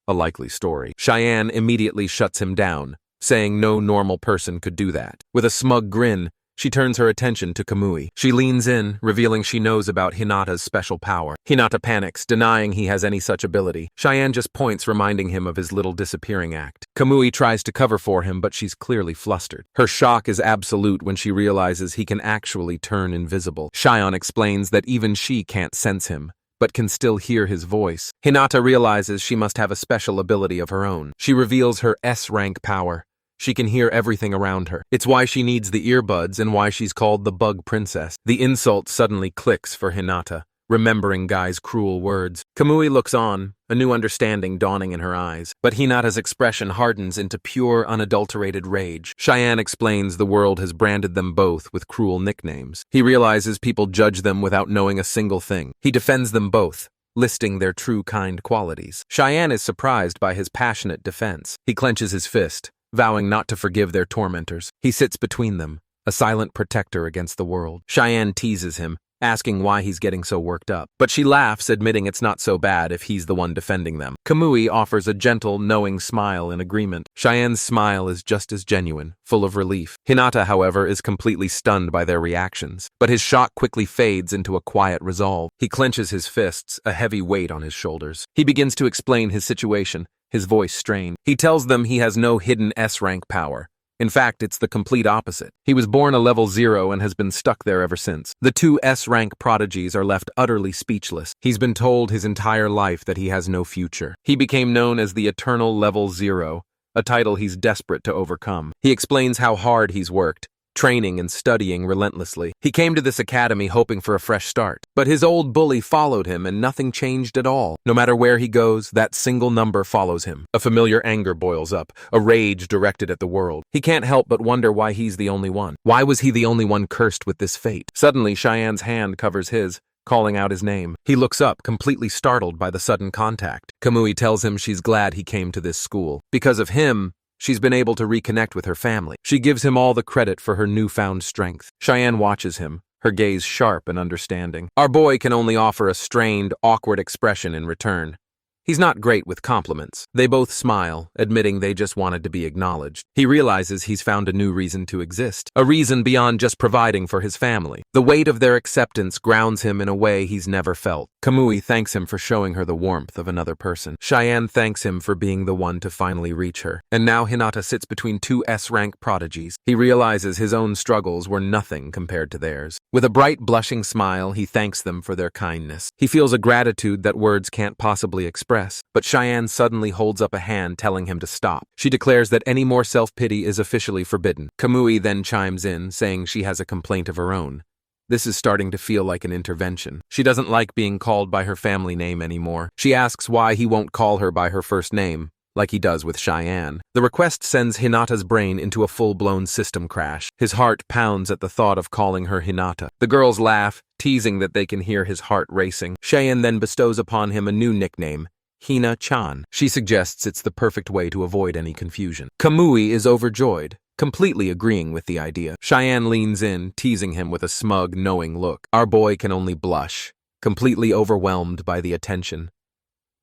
A likely story. Cheyenne immediately shuts him down, saying no normal person could do that. With a smug grin, she turns her attention to Kamui. She leans in, revealing she knows about Hinata's special power. Hinata panics, denying he has any such ability. Cheyenne just points, reminding him of his little disappearing act. Kamui tries to cover for him, but she's clearly flustered. Her shock is absolute when she realizes he can actually turn invisible. Cheyenne explains that even she can't sense him, but can still hear his voice. Hinata realizes she must have a special ability of her own. She reveals her S-rank power. She can hear everything around her. It's why she needs the earbuds and why she's called the Bug Princess. The insult suddenly clicks for Hinata, remembering Guy's cruel words. Kamui looks on, a new understanding dawning in her eyes, but Hinata's expression hardens into pure, unadulterated rage. Cheyenne explains the world has branded them both with cruel nicknames. He realizes people judge them without knowing a single thing. He defends them both, listing their true kind qualities. Cheyenne is surprised by his passionate defense. He clenches his fist, vowing not to forgive their tormentors. He sits between them, a silent protector against the world. Cheyenne teases him, asking why he's getting so worked up. But she laughs, admitting it's not so bad if he's the one defending them. Kamui offers a gentle, knowing smile in agreement. Cheyenne's smile is just as genuine, full of relief. Hinata, however, is completely stunned by their reactions, but his shock quickly fades into a quiet resolve. He clenches his fists, a heavy weight on his shoulders. He begins to explain his situation, his voice strained. He tells them he has no hidden S-rank power. In fact, it's the complete opposite. He was born a level 0 and has been stuck there ever since. The two S-rank prodigies are left utterly speechless. He's been told his entire life that he has no future. He became known as the Eternal Level 0, a title he's desperate to overcome. He explains how hard he's worked, training and studying relentlessly. He came to this academy hoping for a fresh start, but his old bully followed him and nothing changed at all. No matter where he goes, that single number follows him. A familiar anger boils up, a rage directed at the world. He can't help but wonder why he's the only one. Why was he the only one cursed with this fate? Suddenly, Cheyenne's hand covers his, calling out his name. He looks up, completely startled by the sudden contact. Kamui tells him she's glad he came to this school. Because of him, she's been able to reconnect with her family. She gives him all the credit for her newfound strength. Cheyenne watches him, her gaze sharp and understanding. Our boy can only offer a strained, awkward expression in return. He's not great with compliments. They both smile, admitting they just wanted to be acknowledged. He realizes he's found a new reason to exist, a reason beyond just providing for his family. The weight of their acceptance grounds him in a way he's never felt. Kamui thanks him for showing her the warmth of another person. Cheyenne thanks him for being the one to finally reach her. And now Hinata sits between two S-rank prodigies. He realizes his own struggles were nothing compared to theirs. With a bright, blushing smile, he thanks them for their kindness. He feels a gratitude that words can't possibly express, but Cheyenne suddenly holds up a hand telling him to stop. She declares that any more self-pity is officially forbidden. Kamui then chimes in, saying she has a complaint of her own. This is starting to feel like an intervention. She doesn't like being called by her family name anymore. She asks why he won't call her by her first name, like he does with Cheyenne. The request sends Hinata's brain into a full-blown system crash. His heart pounds at the thought of calling her Hinata. The girls laugh, teasing that they can hear his heart racing. Cheyenne then bestows upon him a new nickname, Hina-chan. She suggests it's the perfect way to avoid any confusion. Kamui is overjoyed, completely agreeing with the idea. Cheyenne leans in, teasing him with a smug, knowing look. Our boy can only blush, completely overwhelmed by the attention.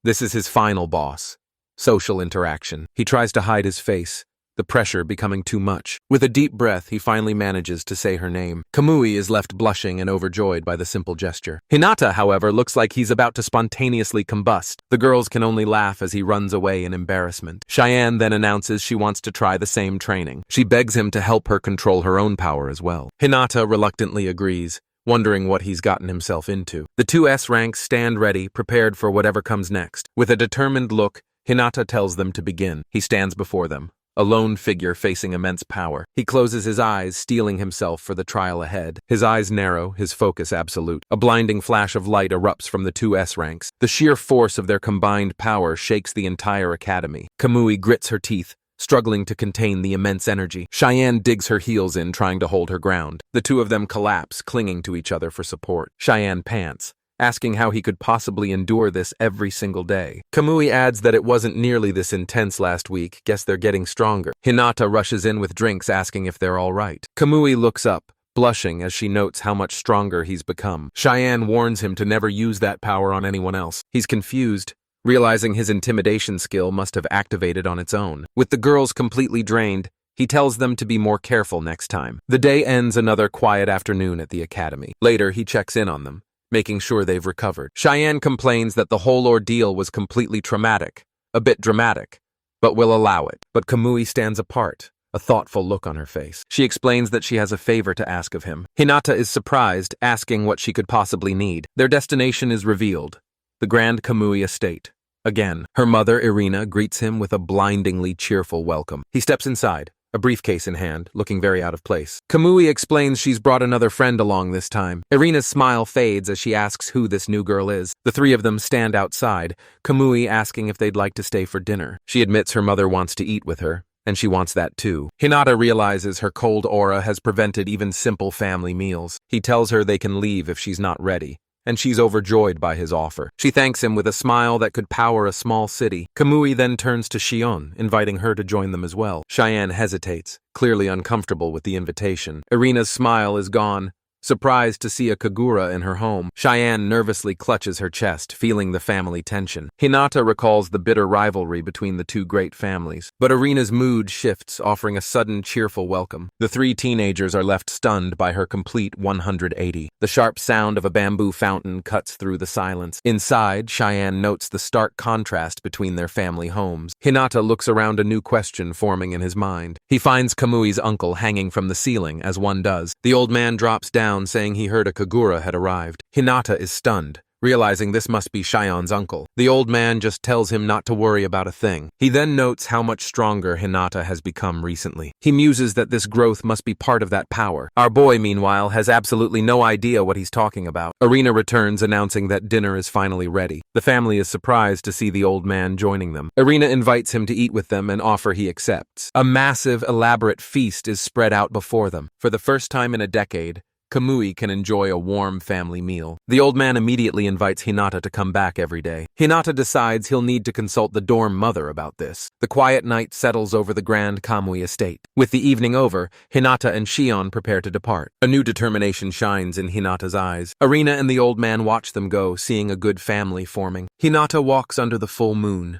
This is his final boss. Social interaction. He tries to hide his face, the pressure becoming too much. With a deep breath, he finally manages to say her name. Kamui is left blushing and overjoyed by the simple gesture. Hinata, however, looks like he's about to spontaneously combust. The girls can only laugh as he runs away in embarrassment. Cheyenne then announces she wants to try the same training. She begs him to help her control her own power as well. Hinata reluctantly agrees, wondering what he's gotten himself into. The two S ranks stand ready, prepared for whatever comes next. With a determined look, Hinata tells them to begin. He stands before them, a lone figure facing immense power. He closes his eyes, steeling himself for the trial ahead. His eyes narrow, his focus absolute. A blinding flash of light erupts from the two S ranks. The sheer force of their combined power shakes the entire academy. Kamui grits her teeth, struggling to contain the immense energy. Cheyenne digs her heels in, trying to hold her ground. The two of them collapse, clinging to each other for support. Cheyenne pants, asking how he could possibly endure this every single day. Kamui adds that it wasn't nearly this intense last week, guess they're getting stronger. Hinata rushes in with drinks, asking if they're all right. Kamui looks up, blushing as she notes how much stronger he's become. Cheyenne warns him to never use that power on anyone else. He's confused, realizing his intimidation skill must have activated on its own. With the girls completely drained, he tells them to be more careful next time. The day ends another quiet afternoon at the academy. Later, he checks in on them, making sure they've recovered. Cheyenne complains that the whole ordeal was completely traumatic, a bit dramatic, but will allow it. But Kamui stands apart, a thoughtful look on her face. She explains that she has a favor to ask of him. Hinata is surprised, asking what she could possibly need. Their destination is revealed, the Grand Kamui estate. Again, her mother, Irina, greets him with a blindingly cheerful welcome. He steps inside, a briefcase in hand, looking very out of place. Kamui explains she's brought another friend along this time. Irina's smile fades as she asks who this new girl is. The three of them stand outside, Kamui asking if they'd like to stay for dinner. She admits her mother wants to eat with her, and she wants that too. Hinata realizes her cold aura has prevented even simple family meals. He tells her they can leave if she's not ready, and she's overjoyed by his offer. She thanks him with a smile that could power a small city. Kamui then turns to Cheyenne, inviting her to join them as well. Cheyenne hesitates, clearly uncomfortable with the invitation. Irina's smile is gone. Surprised to see a Kagura in her home, Cheyenne nervously clutches her chest, feeling the family tension. Hinata recalls the bitter rivalry between the two great families, but Irina's mood shifts, offering a sudden cheerful welcome. The three teenagers are left stunned by her complete 180. The sharp sound of a bamboo fountain cuts through the silence. Inside, Cheyenne notes the stark contrast between their family homes. Hinata looks around, a new question forming in his mind. He finds Kamui's uncle hanging from the ceiling, as one does. The old man drops down, saying he heard a Kagura had arrived. Hinata is stunned, realizing this must be Cheyenne's uncle. The old man just tells him not to worry about a thing. He then notes how much stronger Hinata has become recently. He muses that this growth must be part of that power. Our boy, meanwhile, has absolutely no idea what he's talking about. Irina returns, announcing that dinner is finally ready. The family is surprised to see the old man joining them. Irina invites him to eat with them, an offer he accepts. A massive, elaborate feast is spread out before them. For the first time in a decade, Kamui can enjoy a warm family meal. The old man immediately invites Hinata to come back every day. Hinata decides he'll need to consult the dorm mother about this. The quiet night settles over the grand Kamui estate. With the evening over, Hinata and Cheyenne prepare to depart. A new determination shines in Hinata's eyes. Irina and the old man watch them go, seeing a good family forming. Hinata walks under the full moon,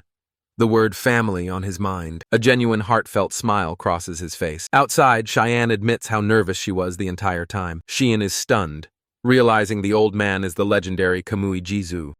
the word family on his mind. A genuine heartfelt smile crosses his face. Outside, Cheyenne admits how nervous she was the entire time. Cheyenne is stunned, realizing the old man is the legendary Kamui Jizu.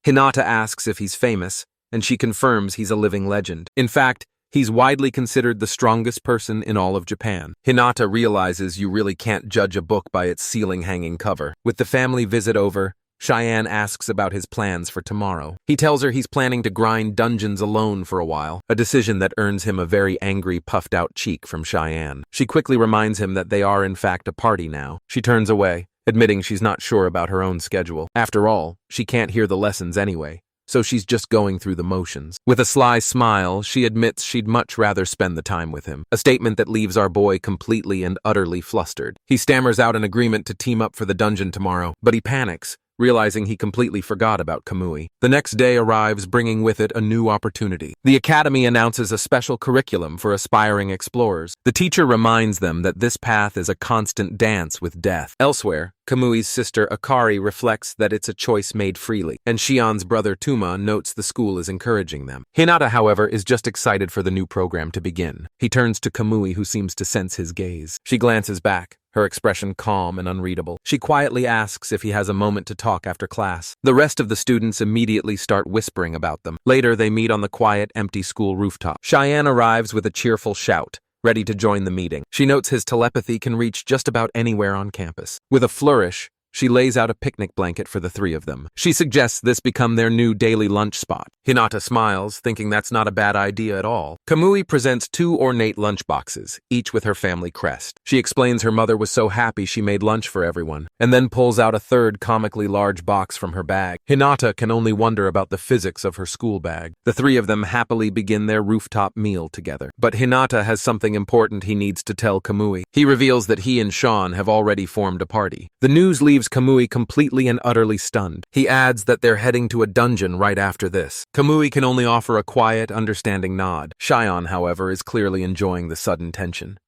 Hinata asks if he's famous, and she confirms he's a living legend. In fact, he's widely considered the strongest person in all of Japan. Hinata realizes you really can't judge a book by its ceiling-hanging cover. With the family visit over, Cheyenne asks about his plans for tomorrow. He tells her he's planning to grind dungeons alone for a while, a decision that earns him a very angry, puffed-out cheek from Cheyenne. She quickly reminds him that they are in fact a party now. She turns away, admitting she's not sure about her own schedule. After all, she can't hear the lessons anyway, so she's just going through the motions. With a sly smile, she admits she'd much rather spend the time with him, a statement that leaves our boy completely and utterly flustered. He stammers out an agreement to team up for the dungeon tomorrow, but he panics, realizing he completely forgot about Kamui. The next day arrives, bringing with it a new opportunity. The academy announces a special curriculum for aspiring explorers. The teacher reminds them that this path is a constant dance with death. Elsewhere, Kamui's sister Akari reflects that it's a choice made freely, and Cheyenne's brother Tuma notes the school is encouraging them. Hinata, however, is just excited for the new program to begin. He turns to Kamui, who seems to sense his gaze. She glances back, her expression calm and unreadable. She quietly asks if he has a moment to talk after class. The rest of the students immediately start whispering about them. Later, they meet on the quiet, empty school rooftop. Cheyenne arrives with a cheerful shout, ready to join the meeting. She notes his telepathy can reach just about anywhere on campus. With a flourish, she lays out a picnic blanket for the three of them. She suggests this become their new daily lunch spot. Hinata smiles, thinking that's not a bad idea at all. Kamui presents 2 ornate lunch boxes, each with her family crest. She explains her mother was so happy she made lunch for everyone, and then pulls out a third comically large box from her bag. Hinata can only wonder about the physics of her school bag. The three of them happily begin their rooftop meal together. But Hinata has something important he needs to tell Kamui. He reveals that he and Sean have already formed a party. The news leaves Kamui completely and utterly stunned. He adds that they're heading to a dungeon right after this. Kamui can only offer a quiet, understanding nod. Cheyenne, however, is clearly enjoying the sudden tension.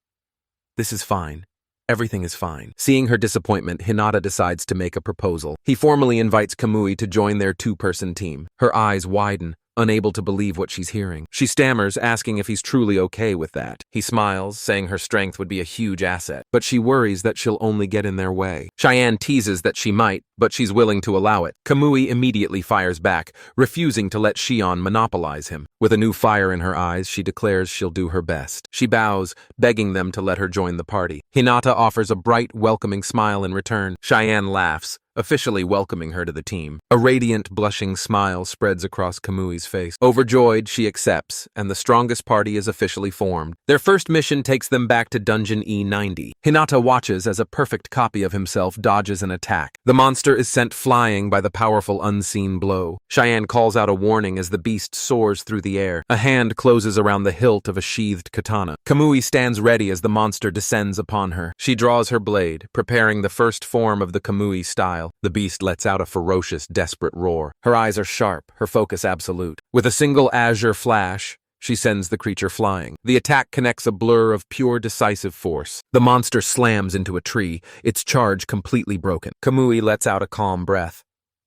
This is fine. Everything is fine. Seeing her disappointment, Hinata decides to make a proposal. He formally invites Kamui to join their 2-person team. Her eyes widen, unable to believe what she's hearing. She stammers, asking if he's truly okay with that. He smiles, saying her strength would be a huge asset, but she worries that she'll only get in their way. Cheyenne teases that she might, but she's willing to allow it. Kamui immediately fires back, refusing to let Cheyenne monopolize him. With a new fire in her eyes, she declares she'll do her best. She bows, begging them to let her join the party. Hinata offers a bright, welcoming smile in return. Cheyenne laughs, officially welcoming her to the team. A radiant, blushing smile spreads across Kamui's face. Overjoyed, she accepts, and the strongest party is officially formed. Their first mission takes them back to Dungeon E90. Hinata watches as a perfect copy of himself dodges an attack. The monster is sent flying by the powerful unseen blow. Cheyenne calls out a warning as the beast soars through the air. A hand closes around the hilt of a sheathed katana. Kamui stands ready as the monster descends upon her. She draws her blade, preparing the first form of the Kamui style. The beast lets out a ferocious, desperate roar. Her eyes are sharp, her focus absolute. With a single azure flash, she sends the creature flying. The attack connects a blur of pure decisive force. The monster slams into a tree, its charge completely broken. Kamui lets out a calm breath.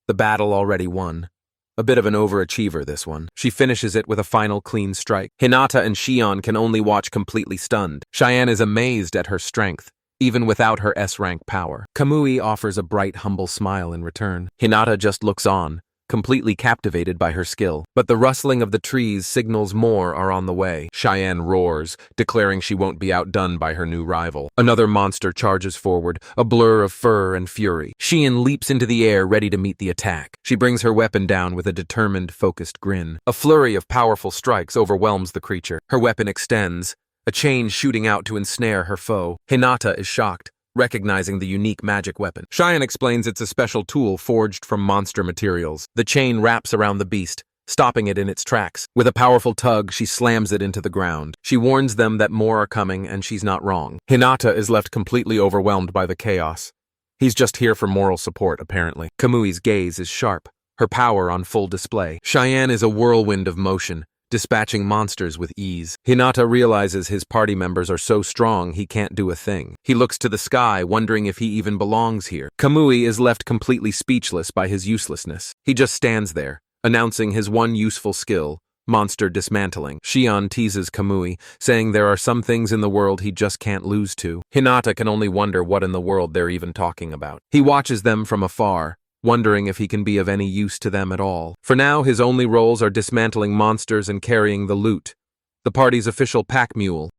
The battle already won. A bit of an overachiever, this one. She finishes it with a final clean strike. Hinata and Cheyenne can only watch completely stunned. Cheyenne is amazed at her strength, even without her S-rank power. Kamui offers a bright, humble smile in return. Hinata just looks on, completely captivated by her skill. But the rustling of the trees signals more are on the way. Cheyenne roars, declaring she won't be outdone by her new rival. Another monster charges forward, a blur of fur and fury. Cheyenne leaps into the air, ready to meet the attack. She brings her weapon down with a determined, focused grin. A flurry of powerful strikes overwhelms the creature. Her weapon extends, a chain shooting out to ensnare her foe. Hinata is shocked, recognizing the unique magic weapon. Cheyenne explains it's a special tool forged from monster materials. The chain wraps around the beast, stopping it in its tracks. With a powerful tug, she slams it into the ground. She warns them that more are coming, and she's not wrong. Hinata is left completely overwhelmed by the chaos. He's just here for moral support, apparently. Kamui's gaze is sharp, her power on full display. Cheyenne is a whirlwind of motion, dispatching monsters with ease. Hinata realizes his party members are so strong he can't do a thing. He looks to the sky, wondering if he even belongs here. Kamui is left completely speechless by his uselessness. He just stands there, announcing his one useful skill, monster dismantling. Cheyenne teases Kamui, saying there are some things in the world he just can't lose to. Hinata can only wonder what in the world they're even talking about. He watches them from afar, wondering if he can be of any use to them at all. For now, his only roles are dismantling monsters and carrying the loot, the party's official pack mule.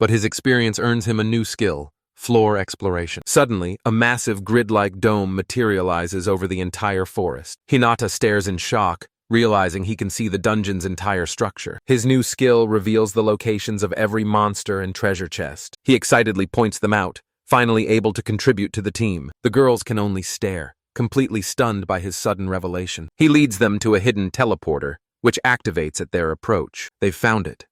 But his experience earns him a new skill, floor exploration. Suddenly, a massive grid-like dome materializes over the entire forest. Hinata stares in shock, realizing he can see the dungeon's entire structure. His new skill reveals the locations of every monster and treasure chest. He excitedly points them out, finally able to contribute to the team. The girls can only stare, completely stunned by his sudden revelation. He leads them to a hidden teleporter, which activates at their approach. They've found it,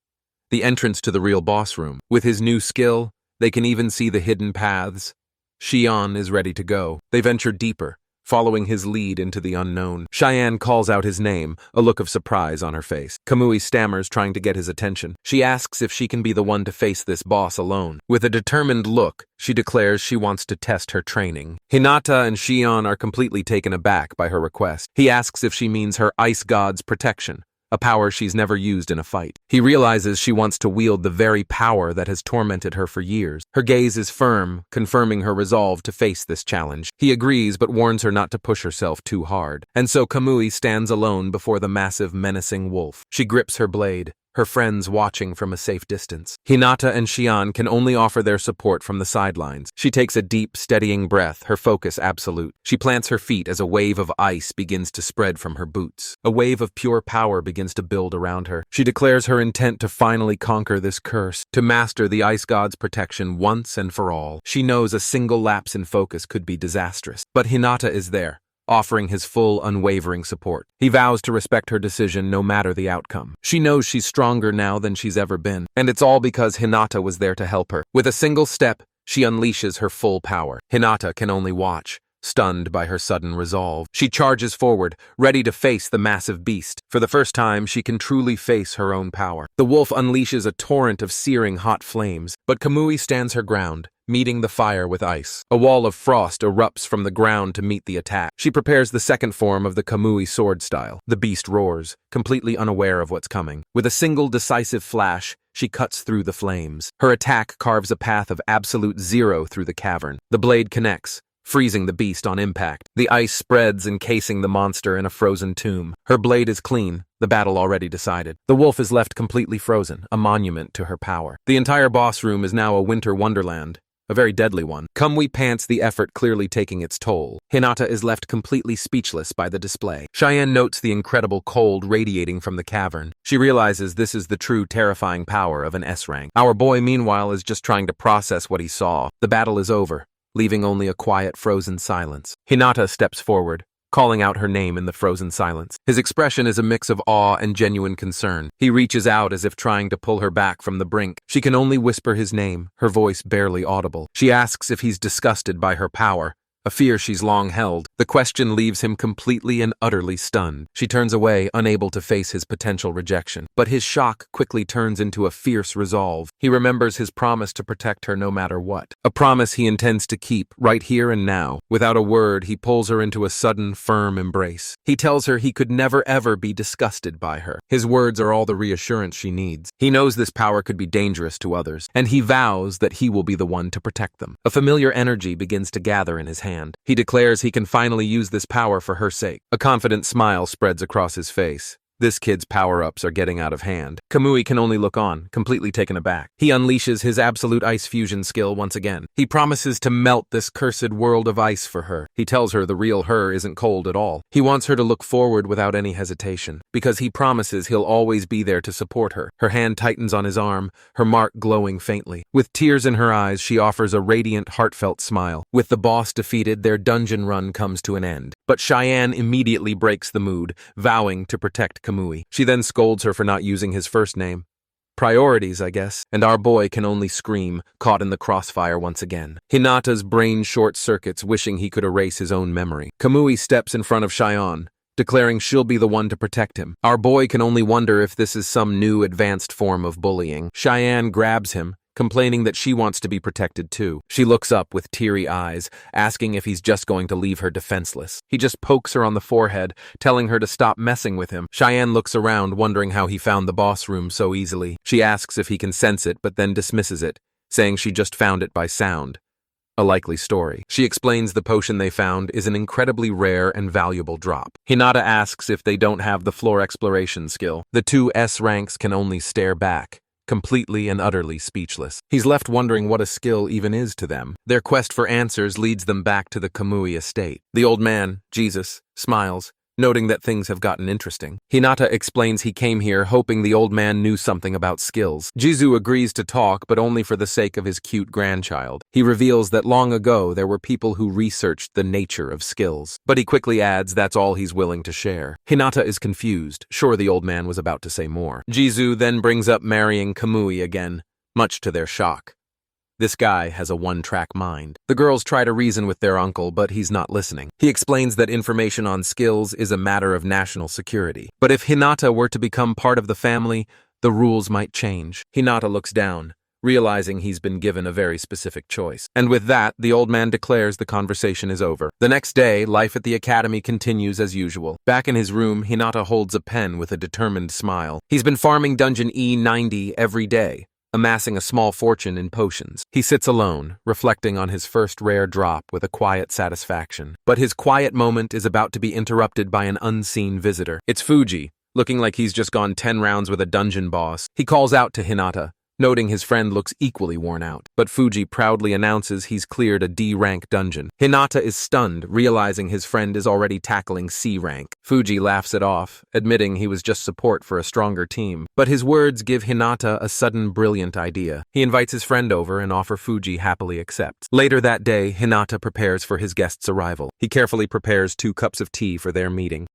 the entrance to the real boss room. With his new skill, they can even see the hidden paths. Cheyenne is ready to go. They venture deeper, following his lead into the unknown. Cheyenne calls out his name, a look of surprise on her face. Kamui stammers, trying to get his attention. She asks if she can be the one to face this boss alone. With a determined look, she declares she wants to test her training. Hinata and Cheyenne are completely taken aback by her request. He asks if she means her ice god's protection, a power she's never used in a fight. He realizes she wants to wield the very power that has tormented her for years. Her gaze is firm, confirming her resolve to face this challenge. He agrees, but warns her not to push herself too hard. And so Kamui stands alone before the massive, menacing wolf. She grips her blade, her friends watching from a safe distance. Hinata and Cheyenne can only offer their support from the sidelines. She takes a deep, steadying breath, her focus absolute. She plants her feet as a wave of ice begins to spread from her boots. A wave of pure power begins to build around her. She declares her intent to finally conquer this curse, to master the ice god's protection once and for all. She knows a single lapse in focus could be disastrous. But Hinata is there, offering his full, unwavering support. He vows to respect her decision no matter the outcome. She knows she's stronger now than she's ever been, and it's all because Hinata was there to help her. With a single step, she unleashes her full power. Hinata can only watch, stunned by her sudden resolve. She charges forward, ready to face the massive beast. For the first time, she can truly face her own power. The wolf unleashes a torrent of searing hot flames, but Kamui stands her ground, meeting the fire with ice. A wall of frost erupts from the ground to meet the attack. She prepares the second form of the Kamui sword style. The beast roars, completely unaware of what's coming. With a single decisive flash, she cuts through the flames. Her attack carves a path of absolute zero through the cavern. The blade connects, freezing the beast on impact. The ice spreads, encasing the monster in a frozen tomb. Her blade is clean, the the battle already decided. The wolf is left completely frozen, a monument to her power. The entire boss room is now a winter wonderland. A very deadly one. Kamui pants, the effort clearly taking its toll. Hinata is left completely speechless by the display. Cheyenne notes the incredible cold radiating from the cavern. She realizes this is the true terrifying power of an S rank. Our boy, meanwhile, is just trying to process what he saw. The battle is over, leaving only a quiet, frozen silence. Hinata steps forward, calling out her name in the frozen silence. His expression is a mix of awe and genuine concern. He reaches out as if trying to pull her back from the brink. She can only whisper his name, her voice barely audible. She asks if he's disgusted by her power, a fear she's long held. The question leaves him completely and utterly stunned. She turns away, unable to face his potential rejection. But his shock quickly turns into a fierce resolve. He remembers his promise to protect her no matter what. A promise he intends to keep, right here and now. Without a word, he pulls her into a sudden, firm embrace. He tells her he could never ever be disgusted by her. His words are all the reassurance she needs. He knows this power could be dangerous to others, and he vows that he will be the one to protect them. A familiar energy begins to gather in his hand. He declares he can finally use this power for her sake. A confident smile spreads across his face. This kid's power-ups are getting out of hand. Kamui can only look on, completely taken aback. He unleashes his absolute ice fusion skill once again. He promises to melt this cursed world of ice for her. He tells her the real her isn't cold at all. He wants her to look forward without any hesitation, because he promises he'll always be there to support her. Her hand tightens on his arm, her mark glowing faintly. With tears in her eyes, she offers a radiant, heartfelt smile. With the boss defeated, their dungeon run comes to an end. But Cheyenne immediately breaks the mood, vowing to protect Kamui. She then scolds her for not using his first name. Priorities, I guess. And our boy can only scream, caught in the crossfire once again. Hinata's brain short-circuits, wishing he could erase his own memory. Kamui steps in front of Cheyenne, declaring she'll be the one to protect him. Our boy can only wonder if this is some new advanced form of bullying. Cheyenne grabs him, complaining that she wants to be protected too. She looks up with teary eyes, asking if he's just going to leave her defenseless. He just pokes her on the forehead, telling her to stop messing with him. Cheyenne looks around, wondering how he found the boss room so easily. She asks if he can sense it, but then dismisses it, saying she just found it by sound. A likely story. She explains the potion they found is an incredibly rare and valuable drop. Hinata asks if they don't have the floor exploration skill. The two S ranks can only stare back, completely and utterly speechless. He's left wondering what a skill even is to them. Their quest for answers leads them back to the Kamui estate. The old man, Jesus, smiles, noting that things have gotten interesting. Hinata explains he came here hoping the old man knew something about skills. Jizu agrees to talk, but only for the sake of his cute grandchild. He reveals that long ago there were people who researched the nature of skills, but he quickly adds that's all he's willing to share. Hinata is confused, sure the old man was about to say more. Jizu then brings up marrying Kamui again, much to their shock. This guy has a one-track mind. The girls try to reason with their uncle, but he's not listening. He explains that information on skills is a matter of national security. But if Hinata were to become part of the family, the rules might change. Hinata looks down, realizing he's been given a very specific choice. And with that, the old man declares the conversation is over. The next day, life at the academy continues as usual. Back in his room, Hinata holds a pen with a determined smile. He's been farming dungeon E90 every day, amassing a small fortune in potions. He sits alone, reflecting on his first rare drop with a quiet satisfaction. But his quiet moment is about to be interrupted by an unseen visitor. It's Fuji, looking like he's just gone 10 rounds with a dungeon boss. He calls out to Hinata, noting his friend looks equally worn out. But Fuji proudly announces he's cleared a D-rank dungeon. Hinata is stunned, realizing his friend is already tackling C-rank. Fuji laughs it off, admitting he was just support for a stronger team. But his words give Hinata a sudden brilliant idea. He invites his friend over and offer Fuji happily accepts. Later that day, Hinata prepares for his guest's arrival. He carefully prepares 2 cups of tea for their meeting,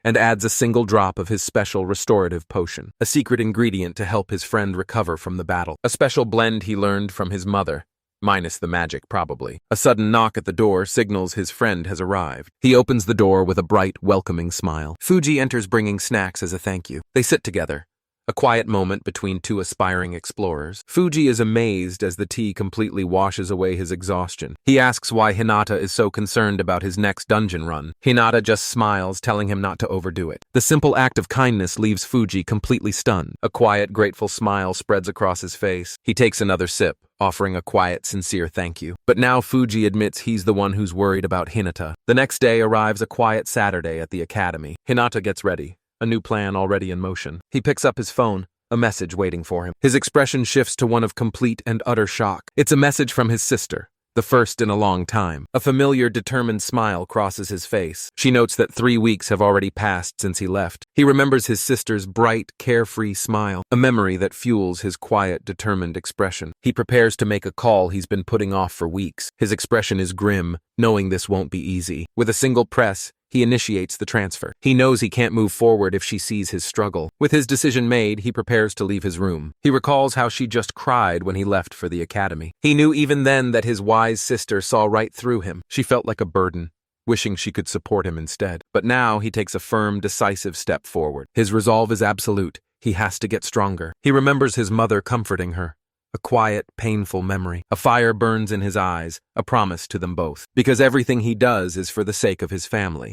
and adds a single drop of his special restorative potion, a secret ingredient to help his friend recover from the battle. A special blend he learned from his mother, minus the magic probably. A sudden knock at the door signals his friend has arrived. He opens the door with a bright, welcoming smile. Fuji enters bringing snacks as a thank you. They sit together, a quiet moment between 2 aspiring explorers. Fuji is amazed as the tea completely washes away his exhaustion. He asks why Hinata is so concerned about his next dungeon run. Hinata just smiles, telling him not to overdo it. The simple act of kindness leaves Fuji completely stunned. A quiet, grateful smile spreads across his face. He takes another sip, offering a quiet, sincere thank you. But now Fuji admits he's the one who's worried about Hinata. The next day arrives a quiet Saturday at the academy. Hinata gets ready, a new plan already in motion. He picks up his phone, a message waiting for him. His expression shifts to one of complete and utter shock. It's a message from his sister, the first in a long time. A familiar, determined smile crosses his face. She notes that 3 weeks have already passed since he left. He remembers his sister's bright, carefree smile, a memory that fuels his quiet, determined expression. He prepares to make a call he's been putting off for weeks. His expression is grim, knowing this won't be easy. With a single press, he initiates the transfer. He knows he can't move forward if she sees his struggle. With his decision made, he prepares to leave his room. He recalls how she just cried when he left for the academy. He knew even then that his wise sister saw right through him. She felt like a burden, wishing she could support him instead. But now he takes a firm, decisive step forward. His resolve is absolute. He has to get stronger. He remembers his mother comforting her. A quiet, painful memory. A fire burns in his eyes, a promise to them both. Because everything he does is for the sake of his family.